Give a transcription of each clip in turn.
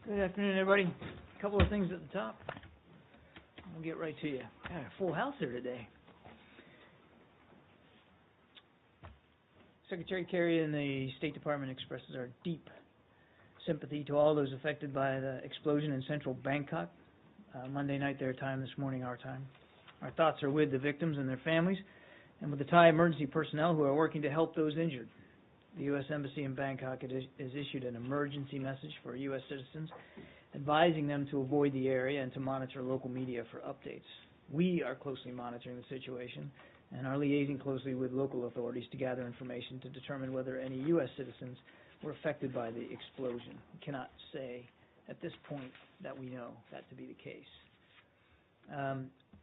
Good afternoon, everybody. A couple of things at the top. We'll get right to you. Got a full house here today. Secretary Kerry and the State Department expresses our deep sympathy to all those affected by the explosion in central Bangkok, Monday night their time, this morning our time. Our thoughts are with the victims and their families, and with the Thai emergency personnel who are working to help those injured. The U.S. Embassy in Bangkok has issued an emergency message for U.S. citizens, advising them to avoid the area and to monitor local media for updates. We are closely monitoring the situation and are liaising closely with local authorities to gather information to determine whether any U.S. citizens were affected by the explosion. We cannot say at this point that we know that to be the case.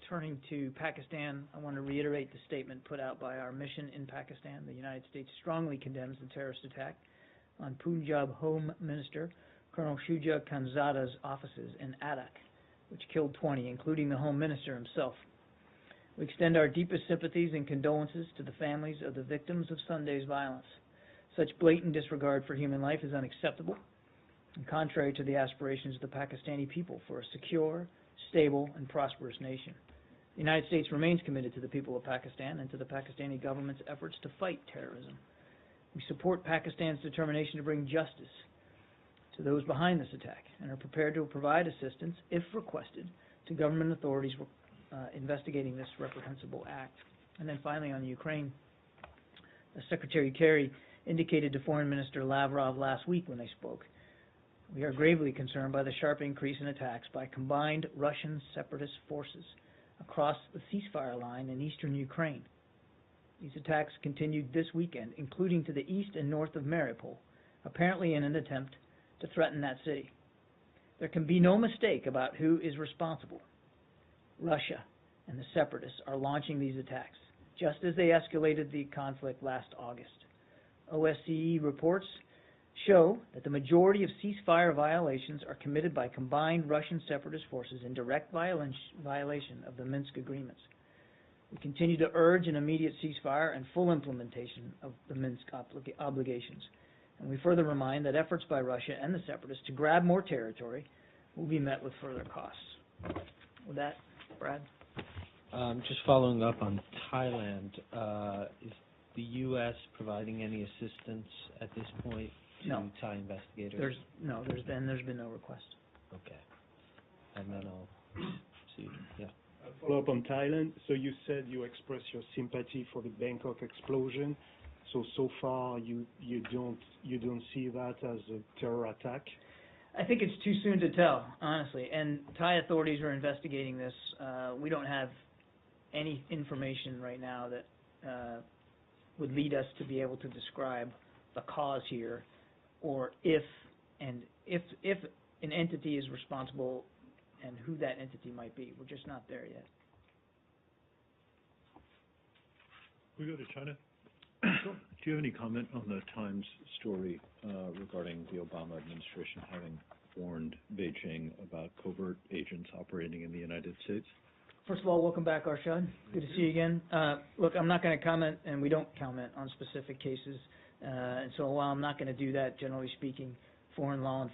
Turning to Pakistan, I want to reiterate the statement put out by our mission in Pakistan. The United States strongly condemns the terrorist attack on Punjab Home Minister Colonel Shuja Khanzada's offices in Adak, which killed 20, including the Home Minister himself. We extend our deepest sympathies and condolences to the families of the victims of Sunday's violence. Such blatant disregard for human life is unacceptable and contrary to the aspirations of the Pakistani people for a secure, stable, and prosperous nation. The United States remains committed to the people of Pakistan and to the Pakistani government's efforts to fight terrorism. We support Pakistan's determination to bring justice to those behind this attack and are prepared to provide assistance, if requested, to government authorities investigating this reprehensible act. And then finally on Ukraine, Secretary Kerry indicated to Foreign Minister Lavrov last week when they spoke, we are gravely concerned by the sharp increase in attacks by combined Russian separatist forces across the ceasefire line in eastern Ukraine. These attacks continued this weekend, including to the east and north of Mariupol, apparently in an attempt to threaten that city. There can be no mistake about who is responsible. Russia and the separatists are launching these attacks, just as they escalated the conflict last August. OSCE reports show that the majority of ceasefire violations are committed by combined Russian separatist forces in direct violation of the Minsk agreements. We continue to urge an immediate ceasefire and full implementation of the Minsk obligations. And we further remind that efforts by Russia and the separatists to grab more territory will be met with further costs. With that, Brad? Just following up on Thailand, is the U.S. providing any assistance at this point to Thai investigators? There's been no request. Okay. And then I'll see. Yeah. Follow up on Thailand. So you said you expressed your sympathy for the Bangkok explosion. So far you don't see that as a terror attack? I think it's too soon to tell, honestly. And Thai authorities are investigating this. We don't have any information right now that would lead us to be able to describe the cause here, or if an entity is responsible and who that entity might be. We're just not there yet. We go to China. Sure. Do you have any comment on the Times story regarding the Obama administration having warned Beijing about covert agents operating in the United States? First of all, welcome back, Arshad. Good to see you again. Look, I'm not going to comment, and we don't comment on specific cases. And so while I'm not going to do that, generally speaking, foreign law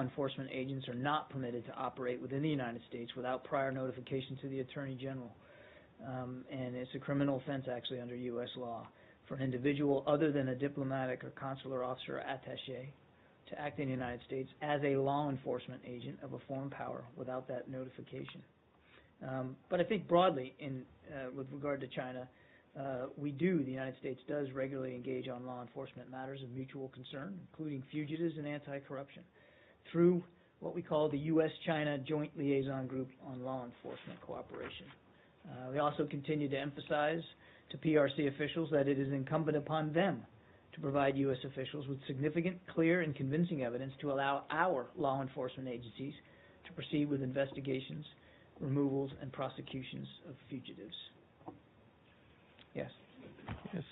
enforcement agents are not permitted to operate within the United States without prior notification to the Attorney General. And it's a criminal offense, actually, under U.S. law for an individual other than a diplomatic or consular officer or attaché to act in the United States as a law enforcement agent of a foreign power without that notification. But I think broadly, with regard to China, the United States does regularly engage on law enforcement matters of mutual concern, including fugitives and anti-corruption, through what we call the U.S.-China Joint Liaison Group on Law Enforcement Cooperation. We also continue to emphasize to PRC officials that it is incumbent upon them to provide U.S. officials with significant, clear, and convincing evidence to allow our law enforcement agencies to proceed with investigations, removals, and prosecutions of fugitives. Yes. Yes.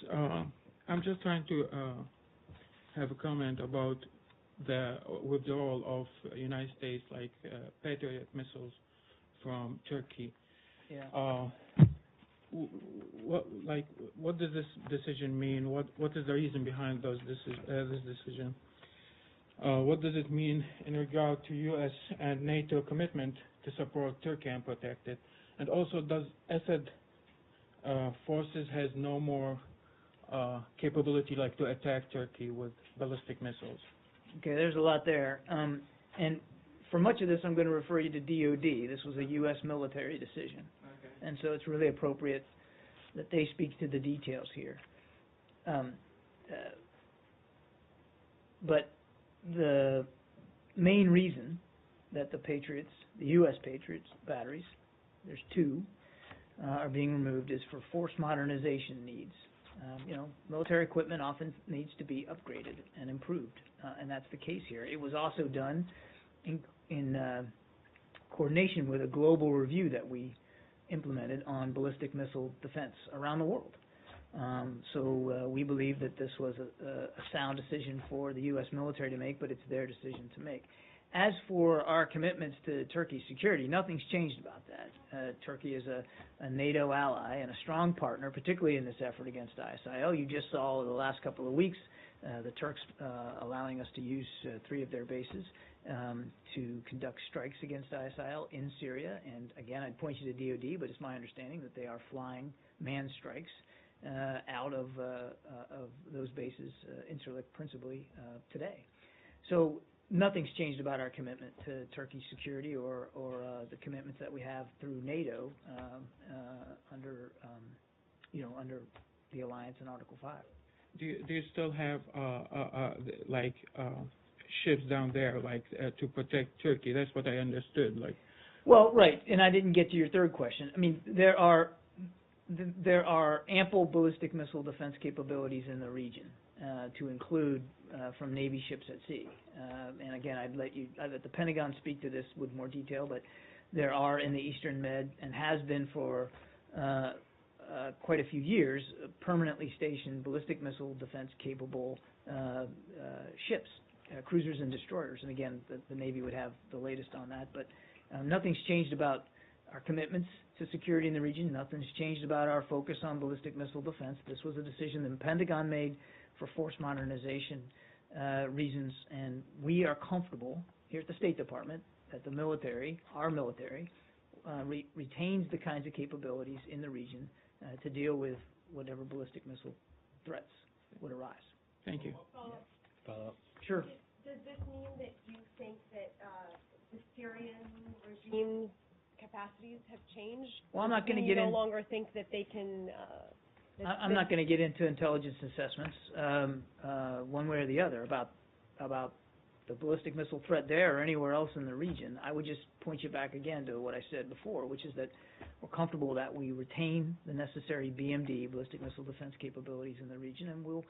I'm just trying to have a comment about the withdrawal of United States, like Patriot missiles from Turkey. Yeah. What does this decision mean? What is the reason behind this decision? What does it mean in regard to U.S. and NATO commitment to support Turkey and protect it? And also, does Assad forces has no more capability like to attack Turkey with ballistic missiles? Okay, there's a lot there. And for much of this, I'm going to refer you to DOD. This was a U.S. military decision. Okay. And so it's really appropriate that they speak to the details here. But the main reason that the Patriots, the U.S. Patriots batteries, there's two, are being removed is for force modernization needs. Military equipment often needs to be upgraded and improved, and that's the case here. It was also done in coordination with a global review that we implemented on ballistic missile defense around the world. So we believe that this was a sound decision for the U.S. military to make, but it's their decision to make. As for our commitments to Turkey's security, nothing's changed about that. Turkey is a NATO ally and a strong partner, particularly in this effort against ISIL. You just saw the last couple of weeks the Turks allowing us to use 3 of their bases to conduct strikes against ISIL in Syria. And again, I'd point you to DOD, but it's my understanding that they are flying manned strikes out of those bases, Incirlik principally, today. So nothing's changed about our commitment to Turkey's security or the commitments that we have through NATO under the alliance in Article 5. Do you still have ships down there to protect Turkey? That's what I understood. Well, right, and I didn't get to your third question. I mean, there are ample ballistic missile defense capabilities in the region, to include from Navy ships at sea. And again, I'd let the Pentagon speak to this with more detail, but there are in the Eastern Med, and has been for quite a few years, permanently stationed ballistic missile defense capable ships, cruisers and destroyers. And again, the Navy would have the latest on that, but nothing's changed about our commitments to security in the region. Nothing's changed about our focus on ballistic missile defense. This was a decision the Pentagon made for force modernization reasons, and we are comfortable here at the State Department that the military, our military, retains the kinds of capabilities in the region to deal with whatever ballistic missile threats would arise. Thank you. Follow-up. Sure. Does this mean that you think that the Syrian regime's capacities have changed? Well, I'm not going to get in. in. No longer think that they can. I'm not going to get into intelligence assessments one way or the other about the ballistic missile threat there or anywhere else in the region. I would just point you back again to what I said before, which is that we're comfortable that we retain the necessary BMD, ballistic missile defense capabilities in the region, and we'll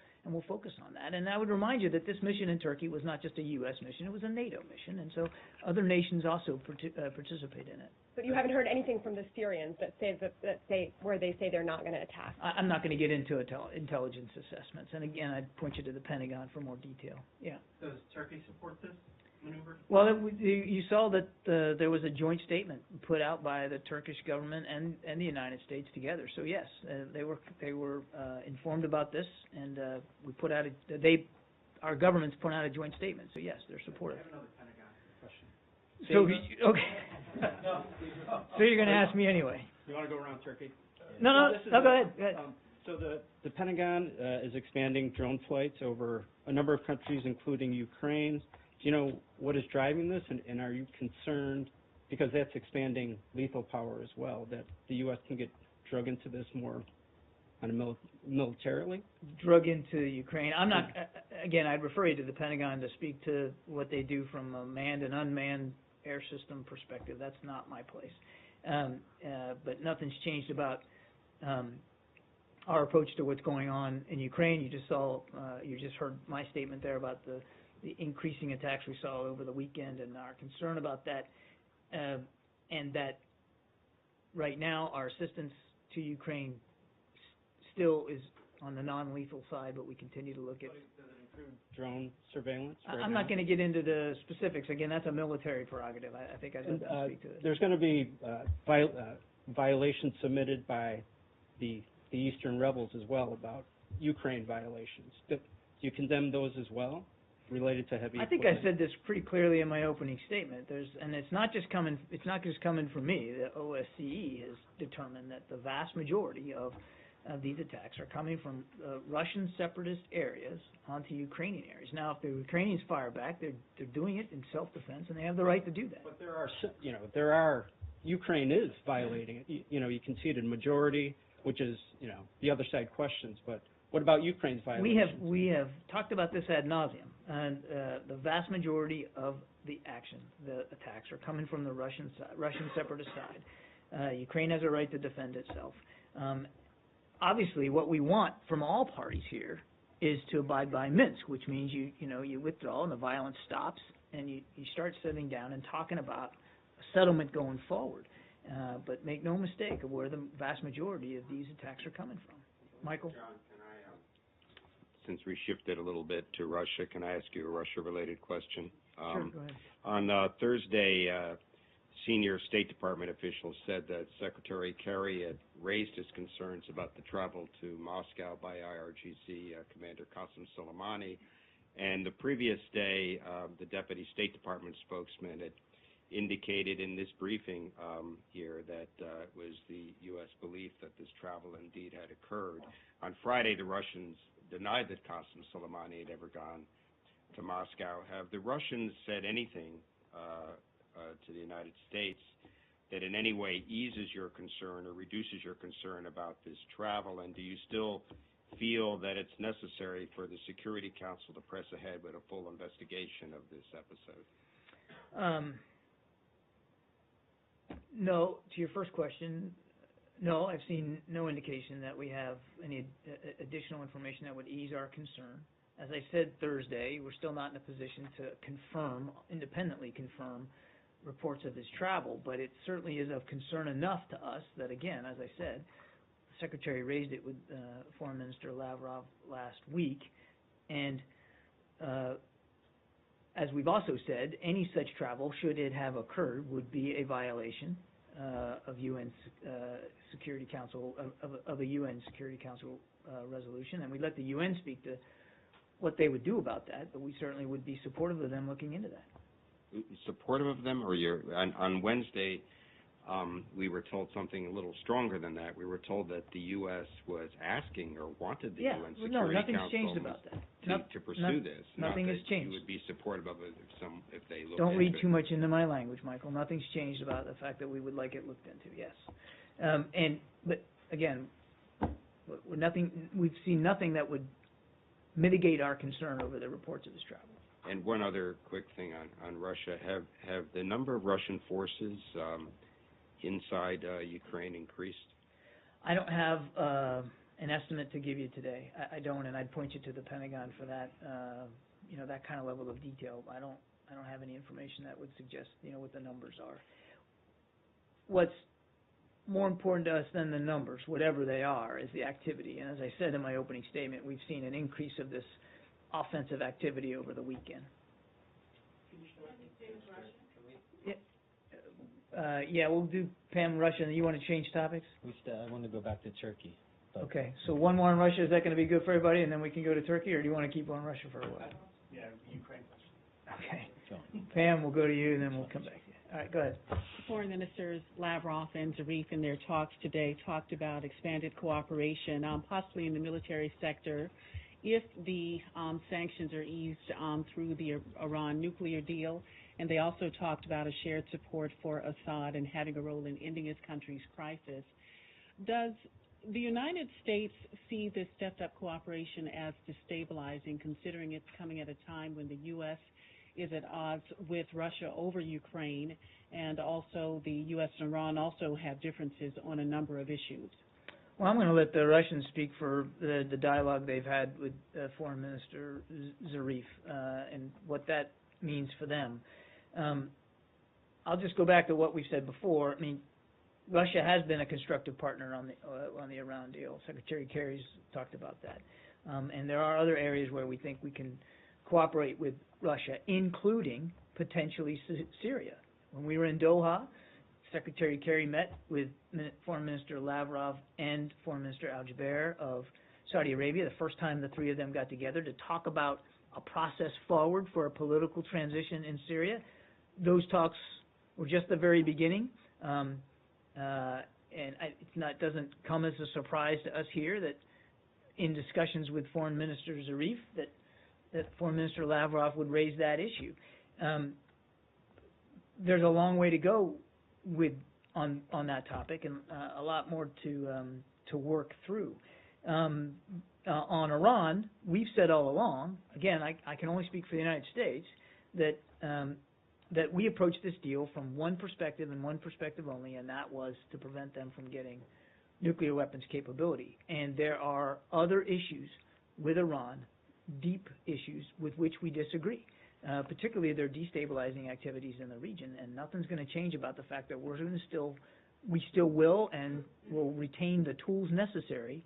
focus on that. And I would remind you that this mission in Turkey was not just a U.S. mission; it was a NATO mission, and so other nations also participate in it. But you haven't heard anything from the Syrians that say where they say they're not going to attack. I'm not going to get into intelligence assessments, and again, I'd point you to the Pentagon for more detail. Yeah. Does Turkey support this maneuver? Well, you saw that there was a joint statement put out by the Turkish government and the United States together. So yes, they were informed about this, and we put out our governments put out a joint statement. So yes, they're supportive. I have another Pentagon question. So okay. So you're going to ask me anyway? You want to go around Turkey? No, go ahead. Go ahead. So the Pentagon is expanding drone flights over a number of countries, including Ukraine. Do you know what is driving this, and are you concerned, because that's expanding lethal power as well, that the U.S. can get drug into this more militarily? Drug into Ukraine. I'm not, again, I'd refer you to the Pentagon to speak to what they do from a manned and unmanned air system perspective. That's not my place. But nothing's changed about our approach to what's going on in Ukraine. You just heard my statement there about the increasing attacks we saw over the weekend and our concern about that, and that right now our assistance to Ukraine still is on the non-lethal side, but we continue to look at. Does it include drone surveillance? I'm not going to get into the specifics. Again, that's a military prerogative. I think I'd let them speak to it. There's going to be violations submitted by the Eastern rebels as well about Ukraine violations. Do you condemn those as well? related to heavy I think equipment? I said this pretty clearly in my opening statement. And it's not just coming from me. The OSCE has determined that the vast majority of these attacks are coming from Russian separatist areas onto Ukrainian areas. Now, if the Ukrainians fire back, they're doing it in self-defense, and they have the right to do that. But there are, Ukraine is violating it. You conceded majority, which is, the other side questions, but what about Ukraine's violation? We have talked about this ad nauseum, and the vast majority of the attacks are coming from the Russian separatist side. Ukraine has a right to defend itself. Obviously, what we want from all parties here is to abide by Minsk, which means you withdraw and the violence stops, and you start sitting down and talking about a settlement going forward. But make no mistake of where the vast majority of these attacks are coming from. Michael? John, can I, since we shifted a little bit to Russia, can I ask you a Russia-related question? Sure, go ahead. On Thursday, senior State Department officials said that Secretary Kerry had raised his concerns about the travel to Moscow by IRGC Commander Qasem Soleimani, and the previous day, the Deputy State Department spokesman had indicated in this briefing here that it was the U.S. belief that this travel indeed had occurred. On Friday, the Russians denied that Qasem Soleimani had ever gone to Moscow. Have the Russians said anything to the United States that in any way eases your concern or reduces your concern about this travel? And do you still feel that it's necessary for the Security Council to press ahead with a full investigation of this episode? No, to your first question, no, I've seen no indication that we have any additional information that would ease our concern. As I said Thursday, we're still not in a position to independently confirm reports of his travel, but it certainly is of concern enough to us that, again, as I said, the Secretary raised it with Foreign Minister Lavrov last week, and as we've also said, any such travel, should it have occurred, would be a violation of UN Security Council of a UN Security Council resolution, and we let the UN speak to what they would do about that, but we certainly would be supportive of them looking into that. Supportive of them, or on Wednesday, we were told something a little stronger than that. We were told that the U.S. was asking or wanted the UN Security Council nothing's changed about that. To pursue this. Nothing has changed. You would be supportive of it if they looked Don't into read it. too much into my language, Michael. Nothing's changed about the fact that we would like it looked into. Yes, but again, we've seen nothing that would mitigate our concern over the reports of this travel. And one other quick thing on Russia. Have the number of Russian forces inside Ukraine increased? I don't have an estimate to give you today. I don't, and I'd point you to the Pentagon for that. That kind of level of detail. I don't have any information that would suggest what the numbers are. What's more important to us than the numbers, whatever they are, is the activity. And as I said in my opening statement, we've seen an increase of this offensive activity over the weekend. Yeah, we'll do Pam, Russia. You want to change topics? I want to go back to Turkey. Okay, so one more on Russia. Is that going to be good for everybody, and then we can go to Turkey, or do you want to keep on Russia for a while? Yeah, Ukraine. Okay. Pam, we'll go to you, and then we'll come back to you. All right, go ahead. Foreign Ministers Lavrov and Zarif in their talks today talked about expanded cooperation, possibly in the military sector, if the sanctions are eased through the Iran nuclear deal. And they also talked about a shared support for Assad and having a role in ending his country's crisis. Does the United States see this stepped-up cooperation as destabilizing, considering it's coming at a time when the U.S. is at odds with Russia over Ukraine, and also the U.S. and Iran also have differences on a number of issues? Well, I'm going to let the Russians speak for the dialogue they've had with Foreign Minister Zarif and what that means for them. I'll just go back to what we've said before. I mean, Russia has been a constructive partner on the Iran deal. Secretary Kerry's talked about that. And there are other areas where we think we can cooperate with Russia, including potentially Syria. When we were in Doha, Secretary Kerry met with Foreign Minister Lavrov and Foreign Minister Al-Jaber of Saudi Arabia, the first time the three of them got together to talk about a process forward for a political transition in Syria. Those talks were just the very beginning, it doesn't come as a surprise to us here that in discussions with Foreign Minister Zarif that Foreign Minister Lavrov would raise that issue. There's a long way to go on that topic, and a lot more to work through. On Iran, we've said all along, again, I can only speak for the United States, that we approached this deal from one perspective and one perspective only, and that was to prevent them from getting nuclear weapons capability. And there are other issues with Iran, deep issues with which we disagree, particularly their destabilizing activities in the region. And nothing's going to change about the fact that we still will and will retain the tools necessary,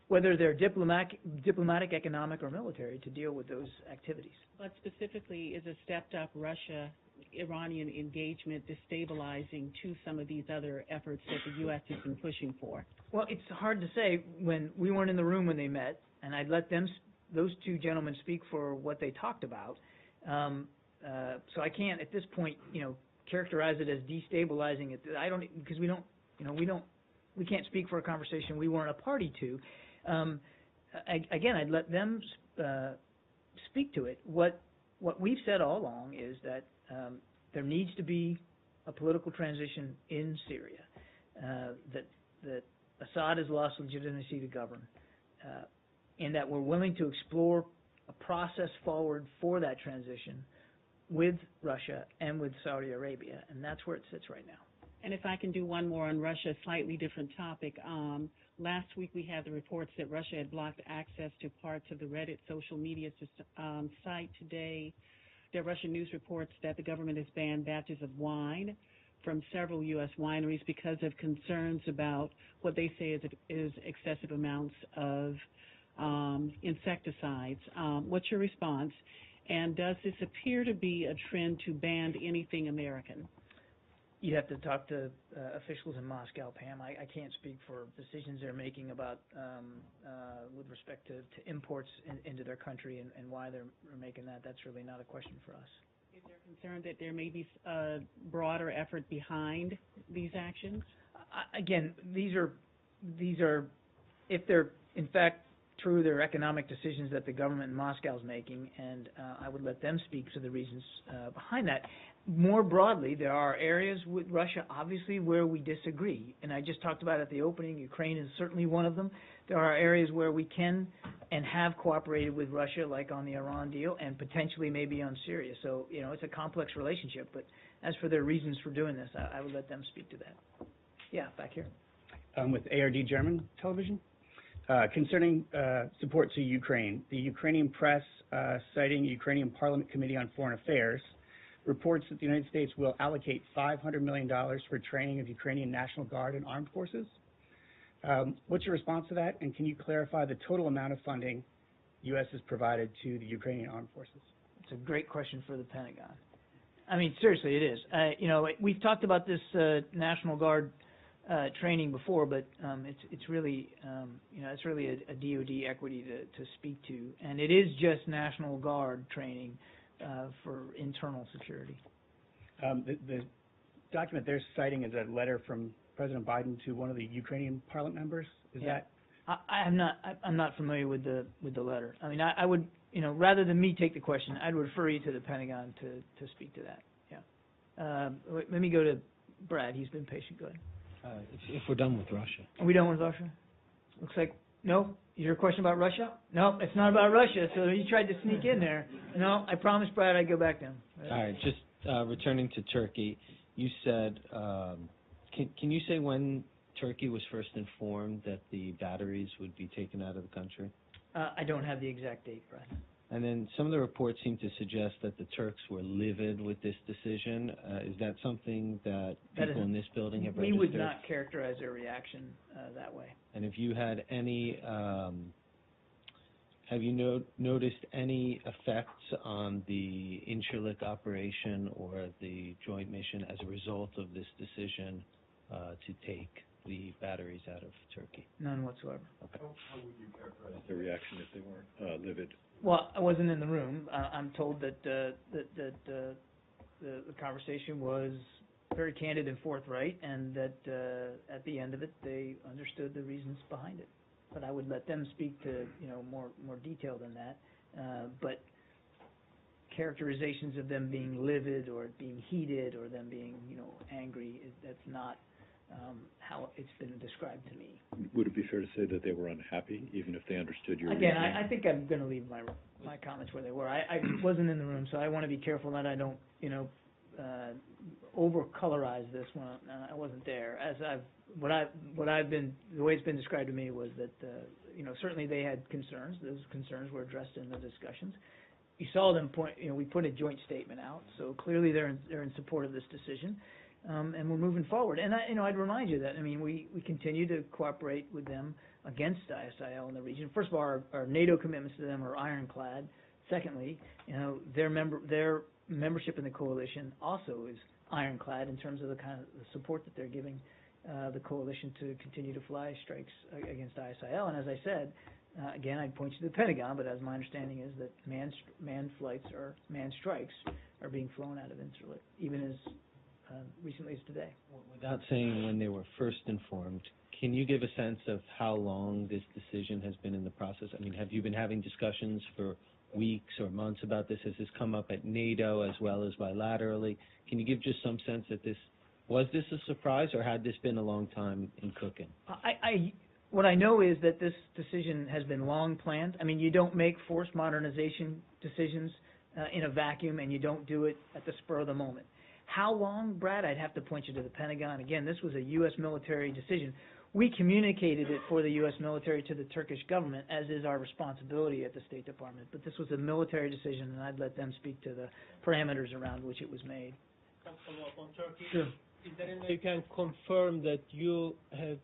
whether they're diplomatic, economic, or military, to deal with those activities. But specifically, is a stepped-up Russia-Iranian engagement destabilizing to some of these other efforts that the U.S. has been pushing for? Well, it's hard to say. When we weren't in the room when they met, and I'd let those two gentlemen speak for what they talked about. So I can't, at this point, characterize it as destabilizing it. Because we can't speak for a conversation we weren't a party to. Again, I'd let them speak to it. What we've said all along is that there needs to be a political transition in Syria, that Assad has lost legitimacy to govern, and that we're willing to explore a process forward for that transition with Russia and with Saudi Arabia, and that's where it sits right now. And if I can do one more on Russia, slightly different topic. Last week we had the reports that Russia had blocked access to parts of the Reddit social media site. Today, there are Russian news reports that the government has banned batches of wine from several U.S. wineries because of concerns about what they say is excessive amounts of insecticides. What's your response? And does this appear to be a trend to ban anything American? You have to talk to officials in Moscow, Pam. I can't speak for decisions they're making about with respect to imports into their country and why they're making that. That's really not a question for us. Is there concern that there may be a broader effort behind these actions? Again, these are, if they're in fact true, they're economic decisions that the government in Moscow is making, and I would let them speak to the reasons behind that. More broadly, there are areas with Russia, obviously, where we disagree. And I just talked about at the opening, Ukraine is certainly one of them. There are areas where we can and have cooperated with Russia, like on the Iran deal, and potentially maybe on Syria. So, it's a complex relationship. But as for their reasons for doing this, I would let them speak to that. Yeah, back here. With ARD German television. Concerning support to Ukraine, the Ukrainian press, citing Ukrainian Parliament Committee on Foreign Affairs, reports that the United States will allocate $500 million for training of Ukrainian National Guard and armed forces. What's your response to that? And can you clarify the total amount of funding the U.S. has provided to the Ukrainian armed forces? It's a great question for the Pentagon. I mean, seriously, it is. We've talked about this National Guard training before, but it's really it's really a DoD equity to speak to, and it is just National Guard training for internal security. The document they're citing is a letter from President Biden to one of the Ukrainian Parliament members. Is that? I'm not familiar with the letter. I mean, I would rather than me take the question, I'd refer you to the Pentagon to speak to that. Yeah. Let me go to Brad. He's been patient. Go ahead. If we're done with Russia. Are we done with Russia? Looks like, no. Is your question about Russia? No, it's not about Russia, so you tried to sneak in there. No, I promised Brad I'd go back to him. All right, just returning to Turkey, you said, can you say when Turkey was first informed that the batteries would be taken out of the country? I don't have the exact date, Brad. And then some of the reports seem to suggest that the Turks were livid with this decision. Is that something that people in this building have registered? We would not characterize their reaction that way. And have you had any, noticed any effects on the Incirlik operation or the joint mission as a result of this decision to take the batteries out of Turkey? None whatsoever. Their reaction if they weren't livid? Well, I wasn't in the room. I'm told that the conversation was very candid and forthright, and that at the end of it, they understood the reasons behind it. But I would let them speak to more detail than that. But characterizations of them being livid or being heated or them being angry, that's not how it's been described to me. Would it be fair to say that they were unhappy, even if they understood your Again, reasoning? I think I'm going to leave my comments where they were. I wasn't in the room, so I want to be careful that I don't over-colorize this when I wasn't there. The way it's been described to me was that certainly they had concerns. Those concerns were addressed in the discussions. You saw them we put a joint statement out, so clearly they're in support of this decision, and we're moving forward. And I'd remind you that we continue to cooperate with them against ISIL in the region. First of all, our NATO commitments to them are ironclad. Secondly, their membership in the coalition also is ironclad in terms of the kind of the support that they're giving the coalition to continue to fly strikes against ISIL. And as I said, again, I'd point you to the Pentagon, but as my understanding is that manned strikes are being flown out of Incirlik, even as recently as today. Without saying when they were first informed, can you give a sense of how long this decision has been in the process? Have you been having discussions for weeks or months about this? Has this come up at NATO as well as bilaterally? Can you give just some sense that was this a surprise, or had this been a long time in cooking? What I know is that this decision has been long planned. You don't make forced modernization decisions in a vacuum, and you don't do it at the spur of the moment. How long, Brad? I'd have to point you to the Pentagon. Again, this was a U.S. military decision. We communicated it for the U.S. military to the Turkish government, as is our responsibility at the State Department. But this was a military decision, and I'd let them speak to the parameters around which it was made. On Turkey. Sure. Is there any way you can confirm that you have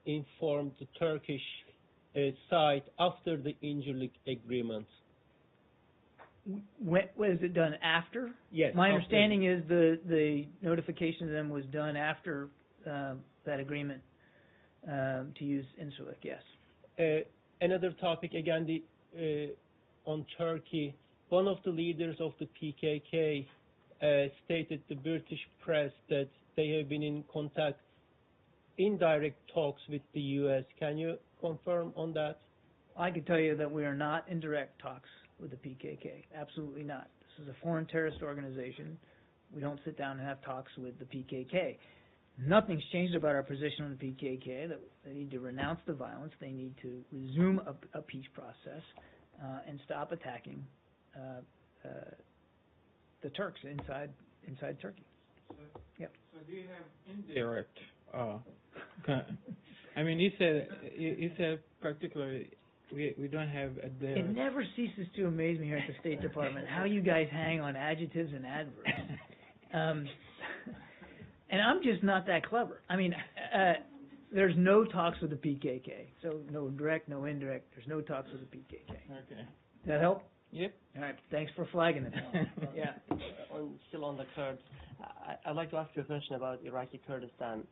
informed the Turkish side after the Incirlik agreement? Was it done after? Yes. My understanding is the notification to them was done after that agreement to use Incirlik, yes. Another topic, again, on Turkey. One of the leaders of the PKK stated to the British press that they have been in contact, indirect talks with the U.S. Can you confirm on that? I can tell you that we are not in direct talks with the PKK. Absolutely not. This is a foreign terrorist organization. We don't sit down and have talks with the PKK. Nothing's changed about our position on the PKK, that they need to renounce the violence, they need to resume a peace process, and stop attacking the Turks inside Turkey. Yep. So do you have indirect? You said particularly we don't have a direct. It never ceases to amaze me here at the State Department how you guys hang on adjectives and adverbs. And I'm just not that clever. There's no talks with the PKK. So no direct, no indirect. There's no talks with the PKK. Okay. Does that help? Yep. All right. Thanks for flagging it. Yeah. Still on the Kurds, I'd like to ask you a question about Iraqi Kurdistan,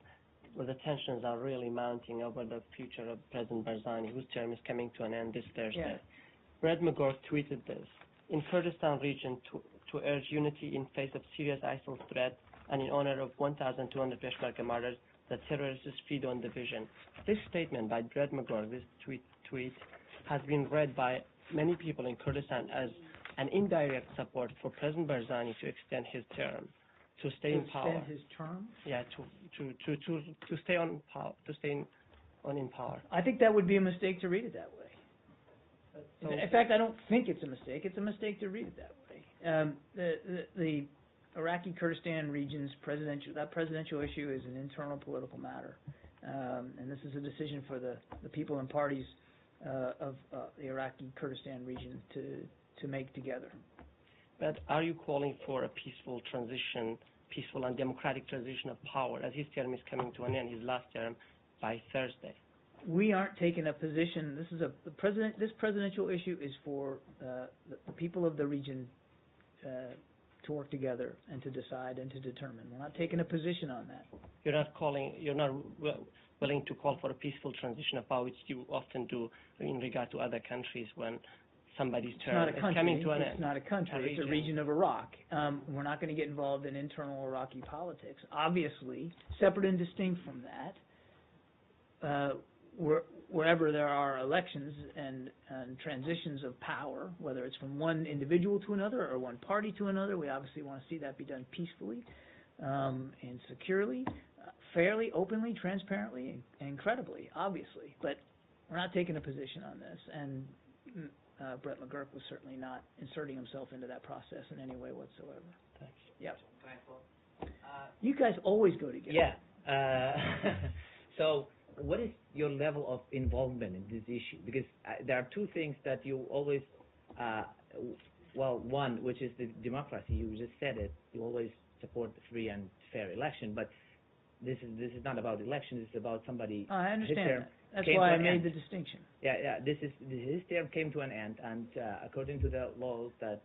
where the tensions are really mounting over the future of President Barzani, whose term is coming to an end this Thursday. Yeah. Brad McGurk tweeted this. In Kurdistan region, to urge unity in face of serious ISIL threat and in honor of 1,200 Peshmerga martyrs, the terrorists feed on division. This statement by Brad McGurk, this tweet, has been read by many people in Kurdistan as an indirect support for President Barzani to extend his term, to stay in power. Extend his term? Yeah, to stay on power, to stay in power. I think that would be a mistake to read it that way. In fact, I don't think it's a mistake. It's a mistake to read it that way. The Iraqi Kurdistan region's presidential issue is an internal political matter, and this is a decision for the people and parties of the Iraqi Kurdistan region to make together. But are you calling for a peaceful and democratic transition of power, as his term is coming to an end, his last term, by Thursday? We aren't taking a position. This presidential issue is for the people of the region to work together and to decide and to determine. We're not taking a position on that. You're not willing to call for a peaceful transition of power, which you often do in regard to other countries when somebody's term is coming to an end. It's not a country. It's a region of Iraq. We're not going to get involved in internal Iraqi politics. Obviously, separate and distinct from that, wherever there are elections and transitions of power, whether it's from one individual to another or one party to another, we obviously want to see that be done peacefully and securely, fairly, openly, transparently, and credibly, obviously. But we're not taking a position on this, and Brett McGurk was certainly not inserting himself into that process in any way whatsoever. Thanks. Yep. You guys always go together. Yeah. So what is your level of involvement in this issue? Because there are two things that you always, one, which is the democracy. You just said it. You always support the free and fair election, but this is not about elections. It's about somebody. I understand that. That's why I made the distinction. Yeah. His term came to an end, and according to the laws, that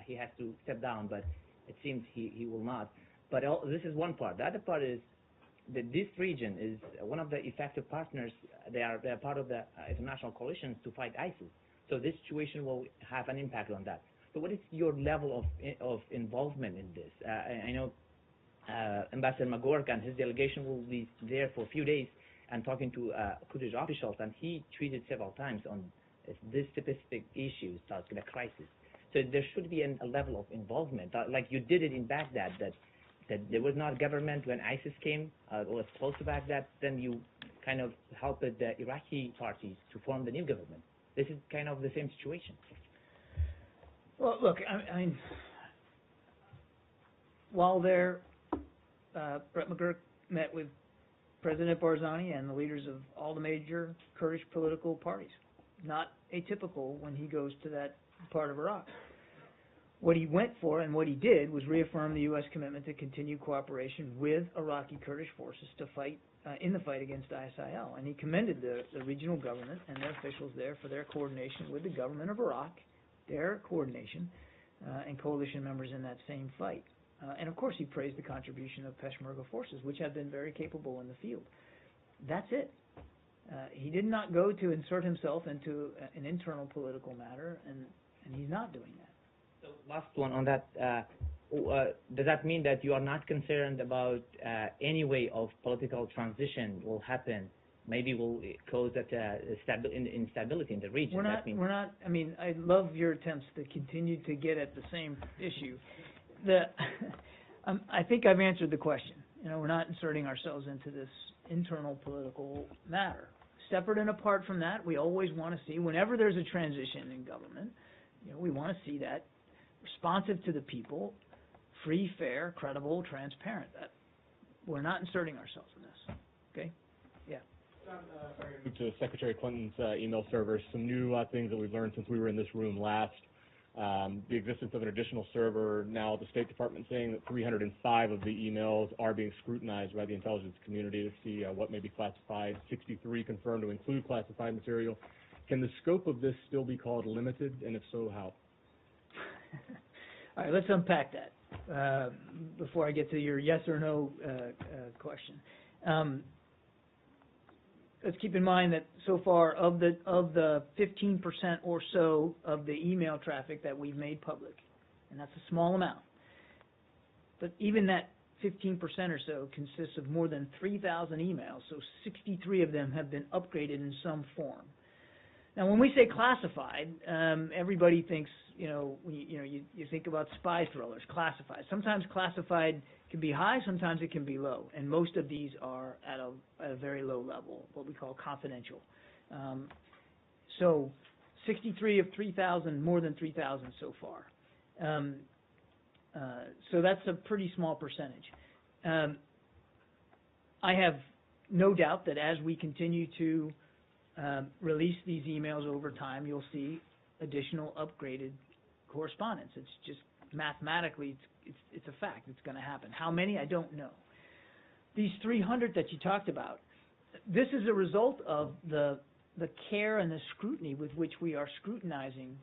he has to step down, but it seems he will not. But this is one part. The other part is that this region is one of the effective partners. They are part of the international coalition to fight ISIS. So this situation will have an impact on that. So what is your level of involvement in this? I know Ambassador McGurk and his delegation will be there for a few days and talking to Kurdish officials, and he tweeted several times on this specific issue, the crisis. So there should be a level of involvement, like you did it in Baghdad, that there was not government when ISIS came, was close to Baghdad, then you kind of helped the Iraqi parties to form the new government. This is kind of the same situation. Well, look, I mean, while Brett McGurk met with President Barzani and the leaders of all the major Kurdish political parties. Not atypical when he goes to that part of Iraq. What he went for and what he did was reaffirm the U.S. commitment to continue cooperation with Iraqi Kurdish forces to fight in the fight against ISIL. And he commended the regional government and their officials there for their coordination with the government of Iraq, their coordination, and coalition members in that same fight. And of course he praised the contribution of Peshmerga forces, which have been very capable in the field. That's it. He did not go to insert himself into an internal political matter, and he's not doing that. So last one on that, does that mean that you are not concerned about any way of political transition will happen? Maybe will cause that instability in the region. We're not. I mean, I love your attempts to continue to get at the same issue. I think I've answered the question. You know, we're not inserting ourselves into this internal political matter. Separate and apart from that, we always want to see, whenever there's a transition in government, you know, we want to see that responsive to the people, free, fair, credible, transparent. We're not inserting ourselves in this. Okay? Yeah. Move to Secretary Clinton's email server. Some new things that we've learned since we were in this room last. The existence of an additional server. Now the State Department saying that 305 of the emails are being scrutinized by the intelligence community to see what may be classified. 63 confirmed to include classified material. Can the scope of this still be called limited, and if so, how? All right, let's unpack that before I get to your yes or no question. Let's keep in mind that so far of the 15% or so of the email traffic that we've made public, and that's a small amount, but even that 15% or so consists of more than 3,000 emails, so 63 of them have been upgraded in some form. Now, when we say classified, everybody thinks, you think about spy thrillers, classified. Sometimes classified can be high, sometimes it can be low, and most of these are at a very low level, what we call confidential. So 63 of 3,000, more than 3,000 so far. So that's a pretty small percentage. I have no doubt that as we continue to release these emails over time, you'll see additional upgraded correspondence. It's just mathematically, it's a fact. It's going to happen. How many? I don't know. These 300 that you talked about, this is a result of the care and the scrutiny with which we are scrutinizing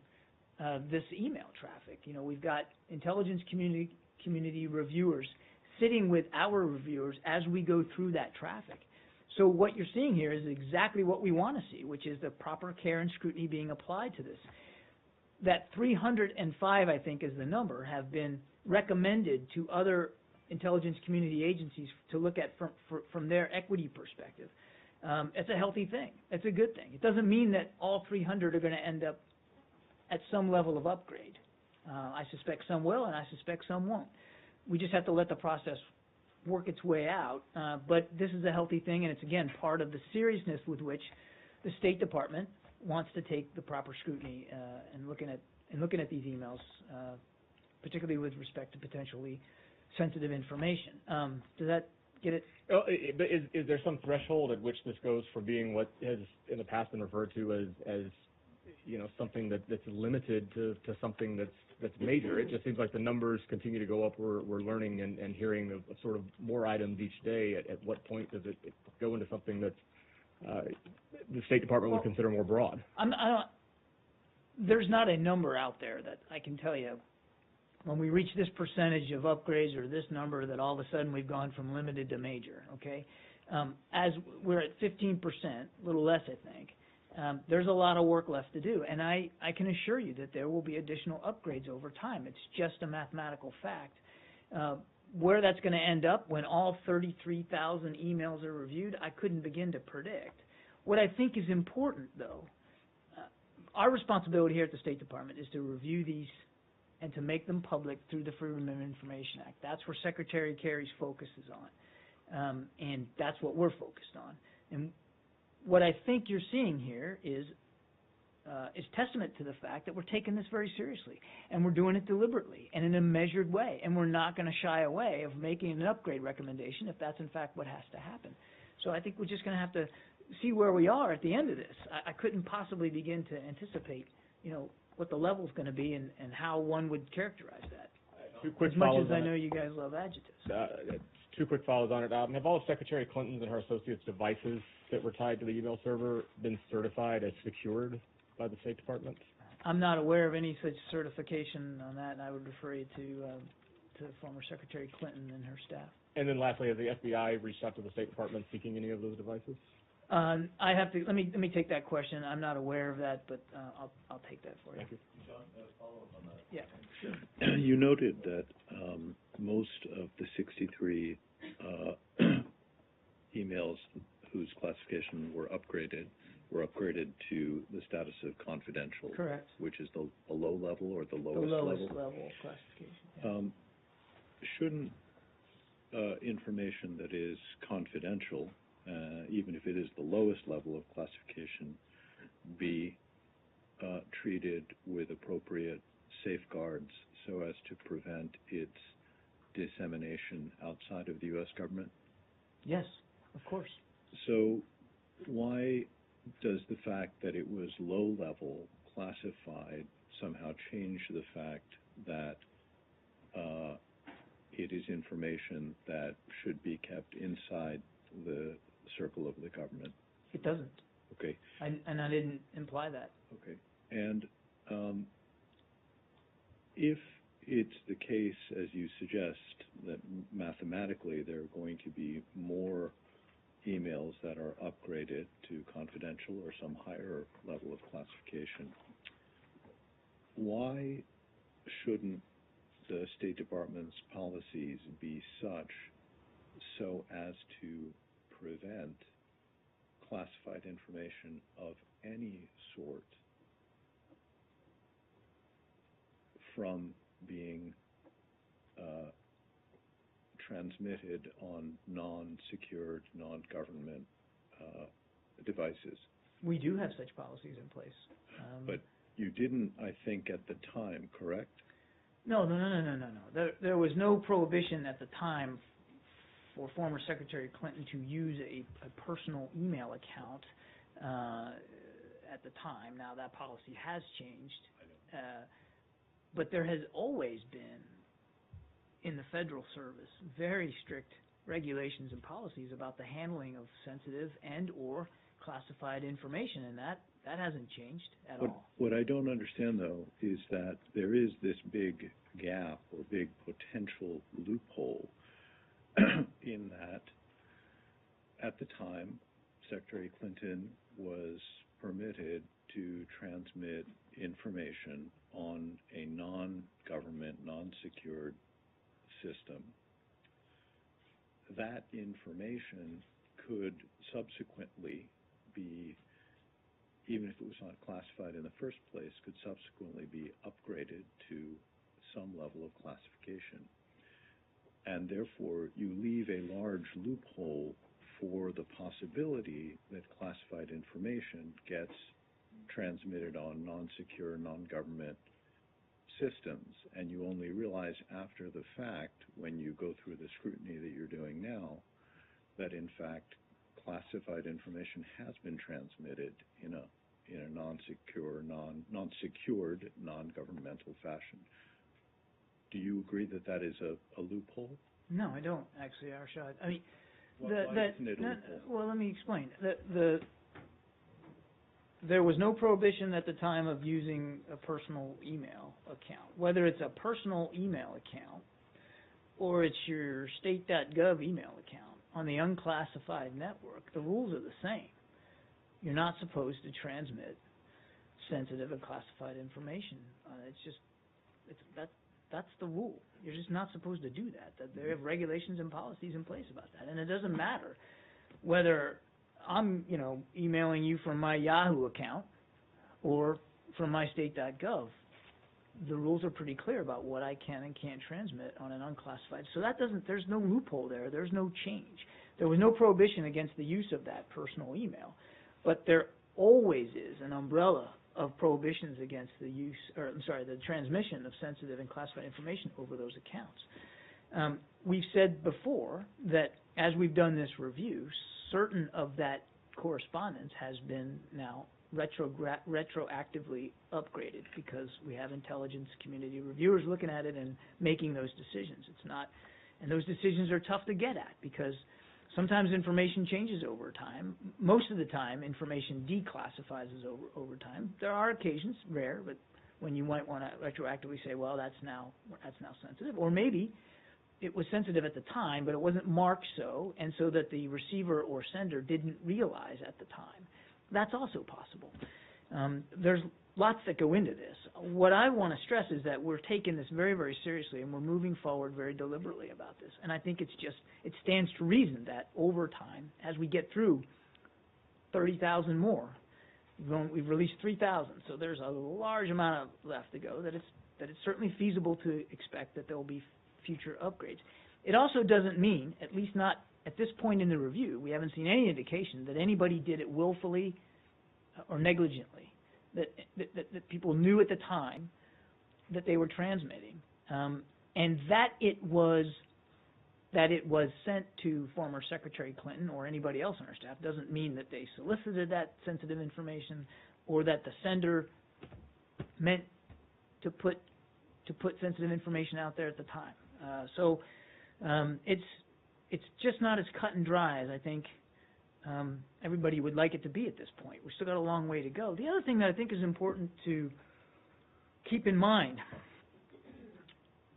this email traffic. You know, we've got intelligence community reviewers sitting with our reviewers as we go through that traffic. So what you're seeing here is exactly what we want to see, which is the proper care and scrutiny being applied to this. That 305, I think, is the number, have been recommended to other intelligence community agencies to look at from their equity perspective. It's a healthy thing. It's a good thing. It doesn't mean that all 300 are going to end up at some level of upgrade. I suspect some will, and I suspect some won't. We just have to let the process work its way out. But this is a healthy thing, and it's, again, part of the seriousness with which the State Department wants to take the proper scrutiny and looking at these emails, particularly with respect to potentially sensitive information. Does that get it? Oh, but is there some threshold at which this goes from being what has in the past been referred to as you know, something that's limited to something that's major? It just seems like the numbers continue to go up. We're learning and hearing of sort of more items each day. At what point does it go into something that's the State Department would consider more broad? There's not a number out there that I can tell you when we reach this percentage of upgrades or this number that all of a sudden we've gone from limited to major, okay? As we're at 15%, a little less, I think, there's a lot of work left to do. And I can assure you that there will be additional upgrades over time. It's just a mathematical fact. Where that's going to end up when all 33,000 emails are reviewed, I couldn't begin to predict. What I think is important, though, our responsibility here at the State Department is to review these and to make them public through the Freedom of Information Act. That's where Secretary Kerry's focus is on, and that's what we're focused on. And what I think you're seeing here is testament to the fact that we're taking this very seriously, and we're doing it deliberately and in a measured way, and we're not going to shy away of making an upgrade recommendation if that's in fact what has to happen. So I think we're just going to have to see where we are at the end of this. I couldn't possibly begin to anticipate, you know, what the level's going to be and how one would characterize that. Two quick as much follows as I on know it. you guys love adjectives. Two quick follows on it. Have all of Secretary Clinton's and her associates' devices that were tied to the email server been certified as secured by the State Department? I'm not aware of any such certification on that, and I would refer you to former Secretary Clinton and her staff. And then lastly, has the FBI reached out to the State Department seeking any of those devices? I have to let me take that question. I'm not aware of that, but I'll take that for you. Thank you. John, a follow-up on that. Yeah, sure. You noted that most of the 63 emails whose classification were upgraded to the status of confidential. Correct. Which is the low level or the lowest level? The lowest level of classification. Yeah. Shouldn't information that is confidential, even if it is the lowest level of classification, be treated with appropriate safeguards so as to prevent its dissemination outside of the U.S. government? Yes, of course. So why does the fact that it was low-level classified somehow change the fact that it is information that should be kept inside the circle of the government? It doesn't. Okay. And I didn't imply that. Okay. And if it's the case, as you suggest, that mathematically there are going to be more emails that are upgraded to confidential or some higher level of classification, why shouldn't the State Department's policies be such so as to prevent classified information of any sort from being transmitted on non-secured, non-government devices? We do have such policies in place. But you didn't, I think, at the time, correct? No. There was no prohibition at the time for former Secretary Clinton to use a personal email account at the time. Now, that policy has changed. But there has always been, in the Federal Service, very strict regulations and policies about the handling of sensitive and or classified information, and that That hasn't changed at What, all. what I don't understand, though, is that there is this big gap or big potential loophole in that at the time, Secretary Clinton was permitted to transmit information on a non-government, non-secured system. That information could subsequently be, even if it was not classified in the first place, could subsequently be upgraded to some level of classification. And therefore, you leave a large loophole for the possibility that classified information gets transmitted on non-secure, non-government systems, and you only realize after the fact, when you go through the scrutiny that you're doing now, that in fact classified information has been transmitted in a non-secure, non-secured, non-governmental fashion. Do you agree that that is a loophole? No, I don't, actually, Arshad. I mean, Why isn't it a loophole? well, let me explain. There was no prohibition at the time of using a personal email account. Whether it's a personal email account or it's your state.gov email account on the unclassified network, the rules are the same. You're not supposed to transmit sensitive and classified information. That's the rule. You're just not supposed to do that. That they have regulations and policies in place about that. And it doesn't matter whether I'm, emailing you from my Yahoo account or from my state.gov. The rules are pretty clear about what I can and can't transmit on an unclassified. So there's no loophole there. There's no change. There was no prohibition against the use of that personal email. But there always is an umbrella of prohibitions against the transmission of sensitive and classified information over those accounts. We've said before that as we've done this review, certain of that correspondence has been now retroactively upgraded because we have intelligence community reviewers looking at it and making those decisions. And those decisions are tough to get at because sometimes information changes over time. Most of the time, information declassifies over time. There are occasions, rare, but when you might want to retroactively say, well, that's now sensitive, or maybe it was sensitive at the time, but it wasn't marked so, and so that the receiver or sender didn't realize at the time. That's also possible. There's lots that go into this. What I want to stress is that we're taking this very, very seriously, and we're moving forward very deliberately about this. And I think it stands to reason that over time, as we get through 30,000 more, we've released 3,000, so there's a large amount left to go, that it's certainly feasible to expect that there will be future upgrades. It also doesn't mean, at least not at this point in the review, we haven't seen any indication that anybody did it willfully or negligently, that people knew at the time that they were transmitting, and that it was sent to former Secretary Clinton or anybody else on our staff doesn't mean that they solicited that sensitive information or that the sender meant to put sensitive information out there at the time. It's just not as cut and dry as I think everybody would like it to be at this point. We've still got a long way to go. The other thing that I think is important to keep in mind,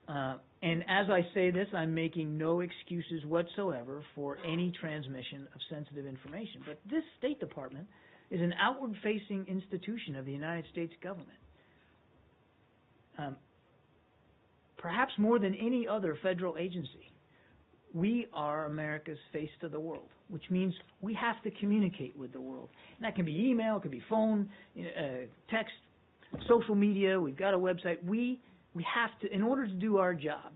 and as I say this, I'm making no excuses whatsoever for any transmission of sensitive information, but this State Department is an outward-facing institution of the United States government. Perhaps more than any other federal agency, we are America's face to the world, which means we have to communicate with the world. And that can be email, it can be phone, text, social media. We've got a website. We have to, in order to do our job,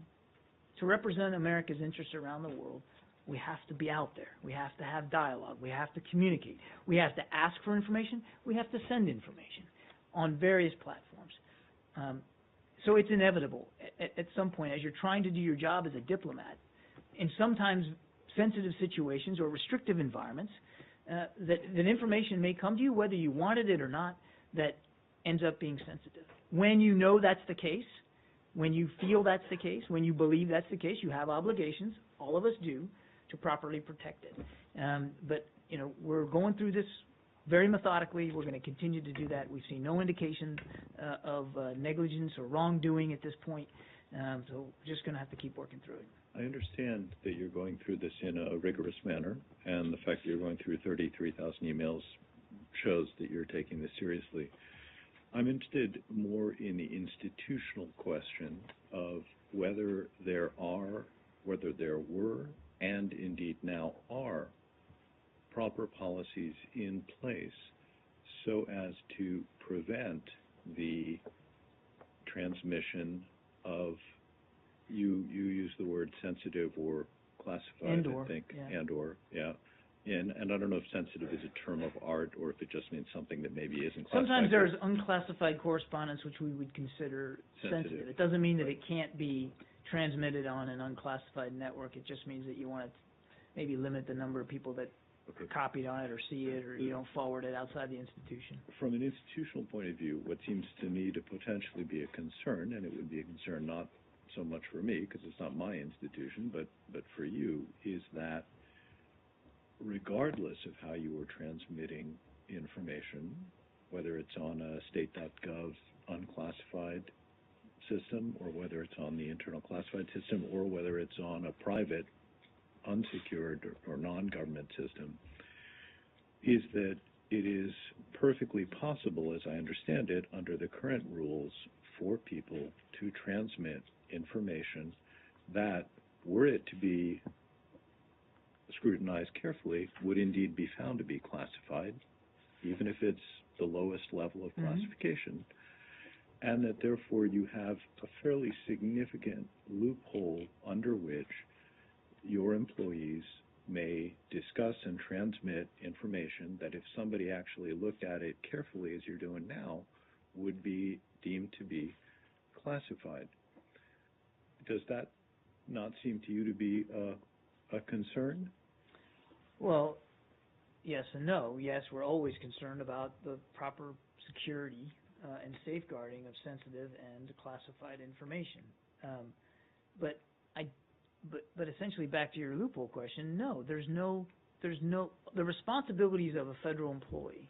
to represent America's interests around the world, we have to be out there. We have to have dialogue. We have to communicate. We have to ask for information. We have to send information on various platforms. So it's inevitable at some point, as you're trying to do your job as a diplomat, in sometimes sensitive situations or restrictive environments, that information may come to you, whether you wanted it or not, that ends up being sensitive. When you know that's the case, when you feel that's the case, when you believe that's the case, you have obligations, all of us do, to properly protect it. But we're going through this very methodically. We're going to continue to do that. We've seen no indication of negligence or wrongdoing at this point, so we're just going to have to keep working through it. I understand that you're going through this in a rigorous manner, and the fact that you're going through 33,000 emails shows that you're taking this seriously. I'm interested more in the institutional question of whether there were, and indeed now are, proper policies in place so as to prevent the transmission of, you use the word sensitive or classified, And/or, I think, yeah. and/or, yeah. And I don't know if sensitive is a term of art or if it just means something that maybe isn't classified. Sometimes there's unclassified correspondence which we would consider sensitive. It doesn't mean that it can't be transmitted on an unclassified network. It just means that you want to maybe limit the number of people that are copied on it or see it, or you don't forward it outside the institution. From an institutional point of view, what seems to me to potentially be a concern, and it would be a concern not so much for me because it's not my institution, but for you, is that regardless of how you are transmitting information, whether it's on a state.gov unclassified system or whether it's on the internal classified system or whether it's on a private unsecured or non-government system, is that it is perfectly possible, as I understand it, under the current rules for people to transmit information that, were it to be scrutinized carefully, would indeed be found to be classified, even if it's the lowest level of classification, and that therefore you have a fairly significant loophole under which your employees may discuss and transmit information that if somebody actually looked at it carefully, as you're doing now, would be deemed to be classified. Does that not seem to you to be a concern? Well, yes and no. Yes, we're always concerned about the proper security and safeguarding of sensitive and classified information. But essentially, back to your loophole question, no, the responsibilities of a federal employee,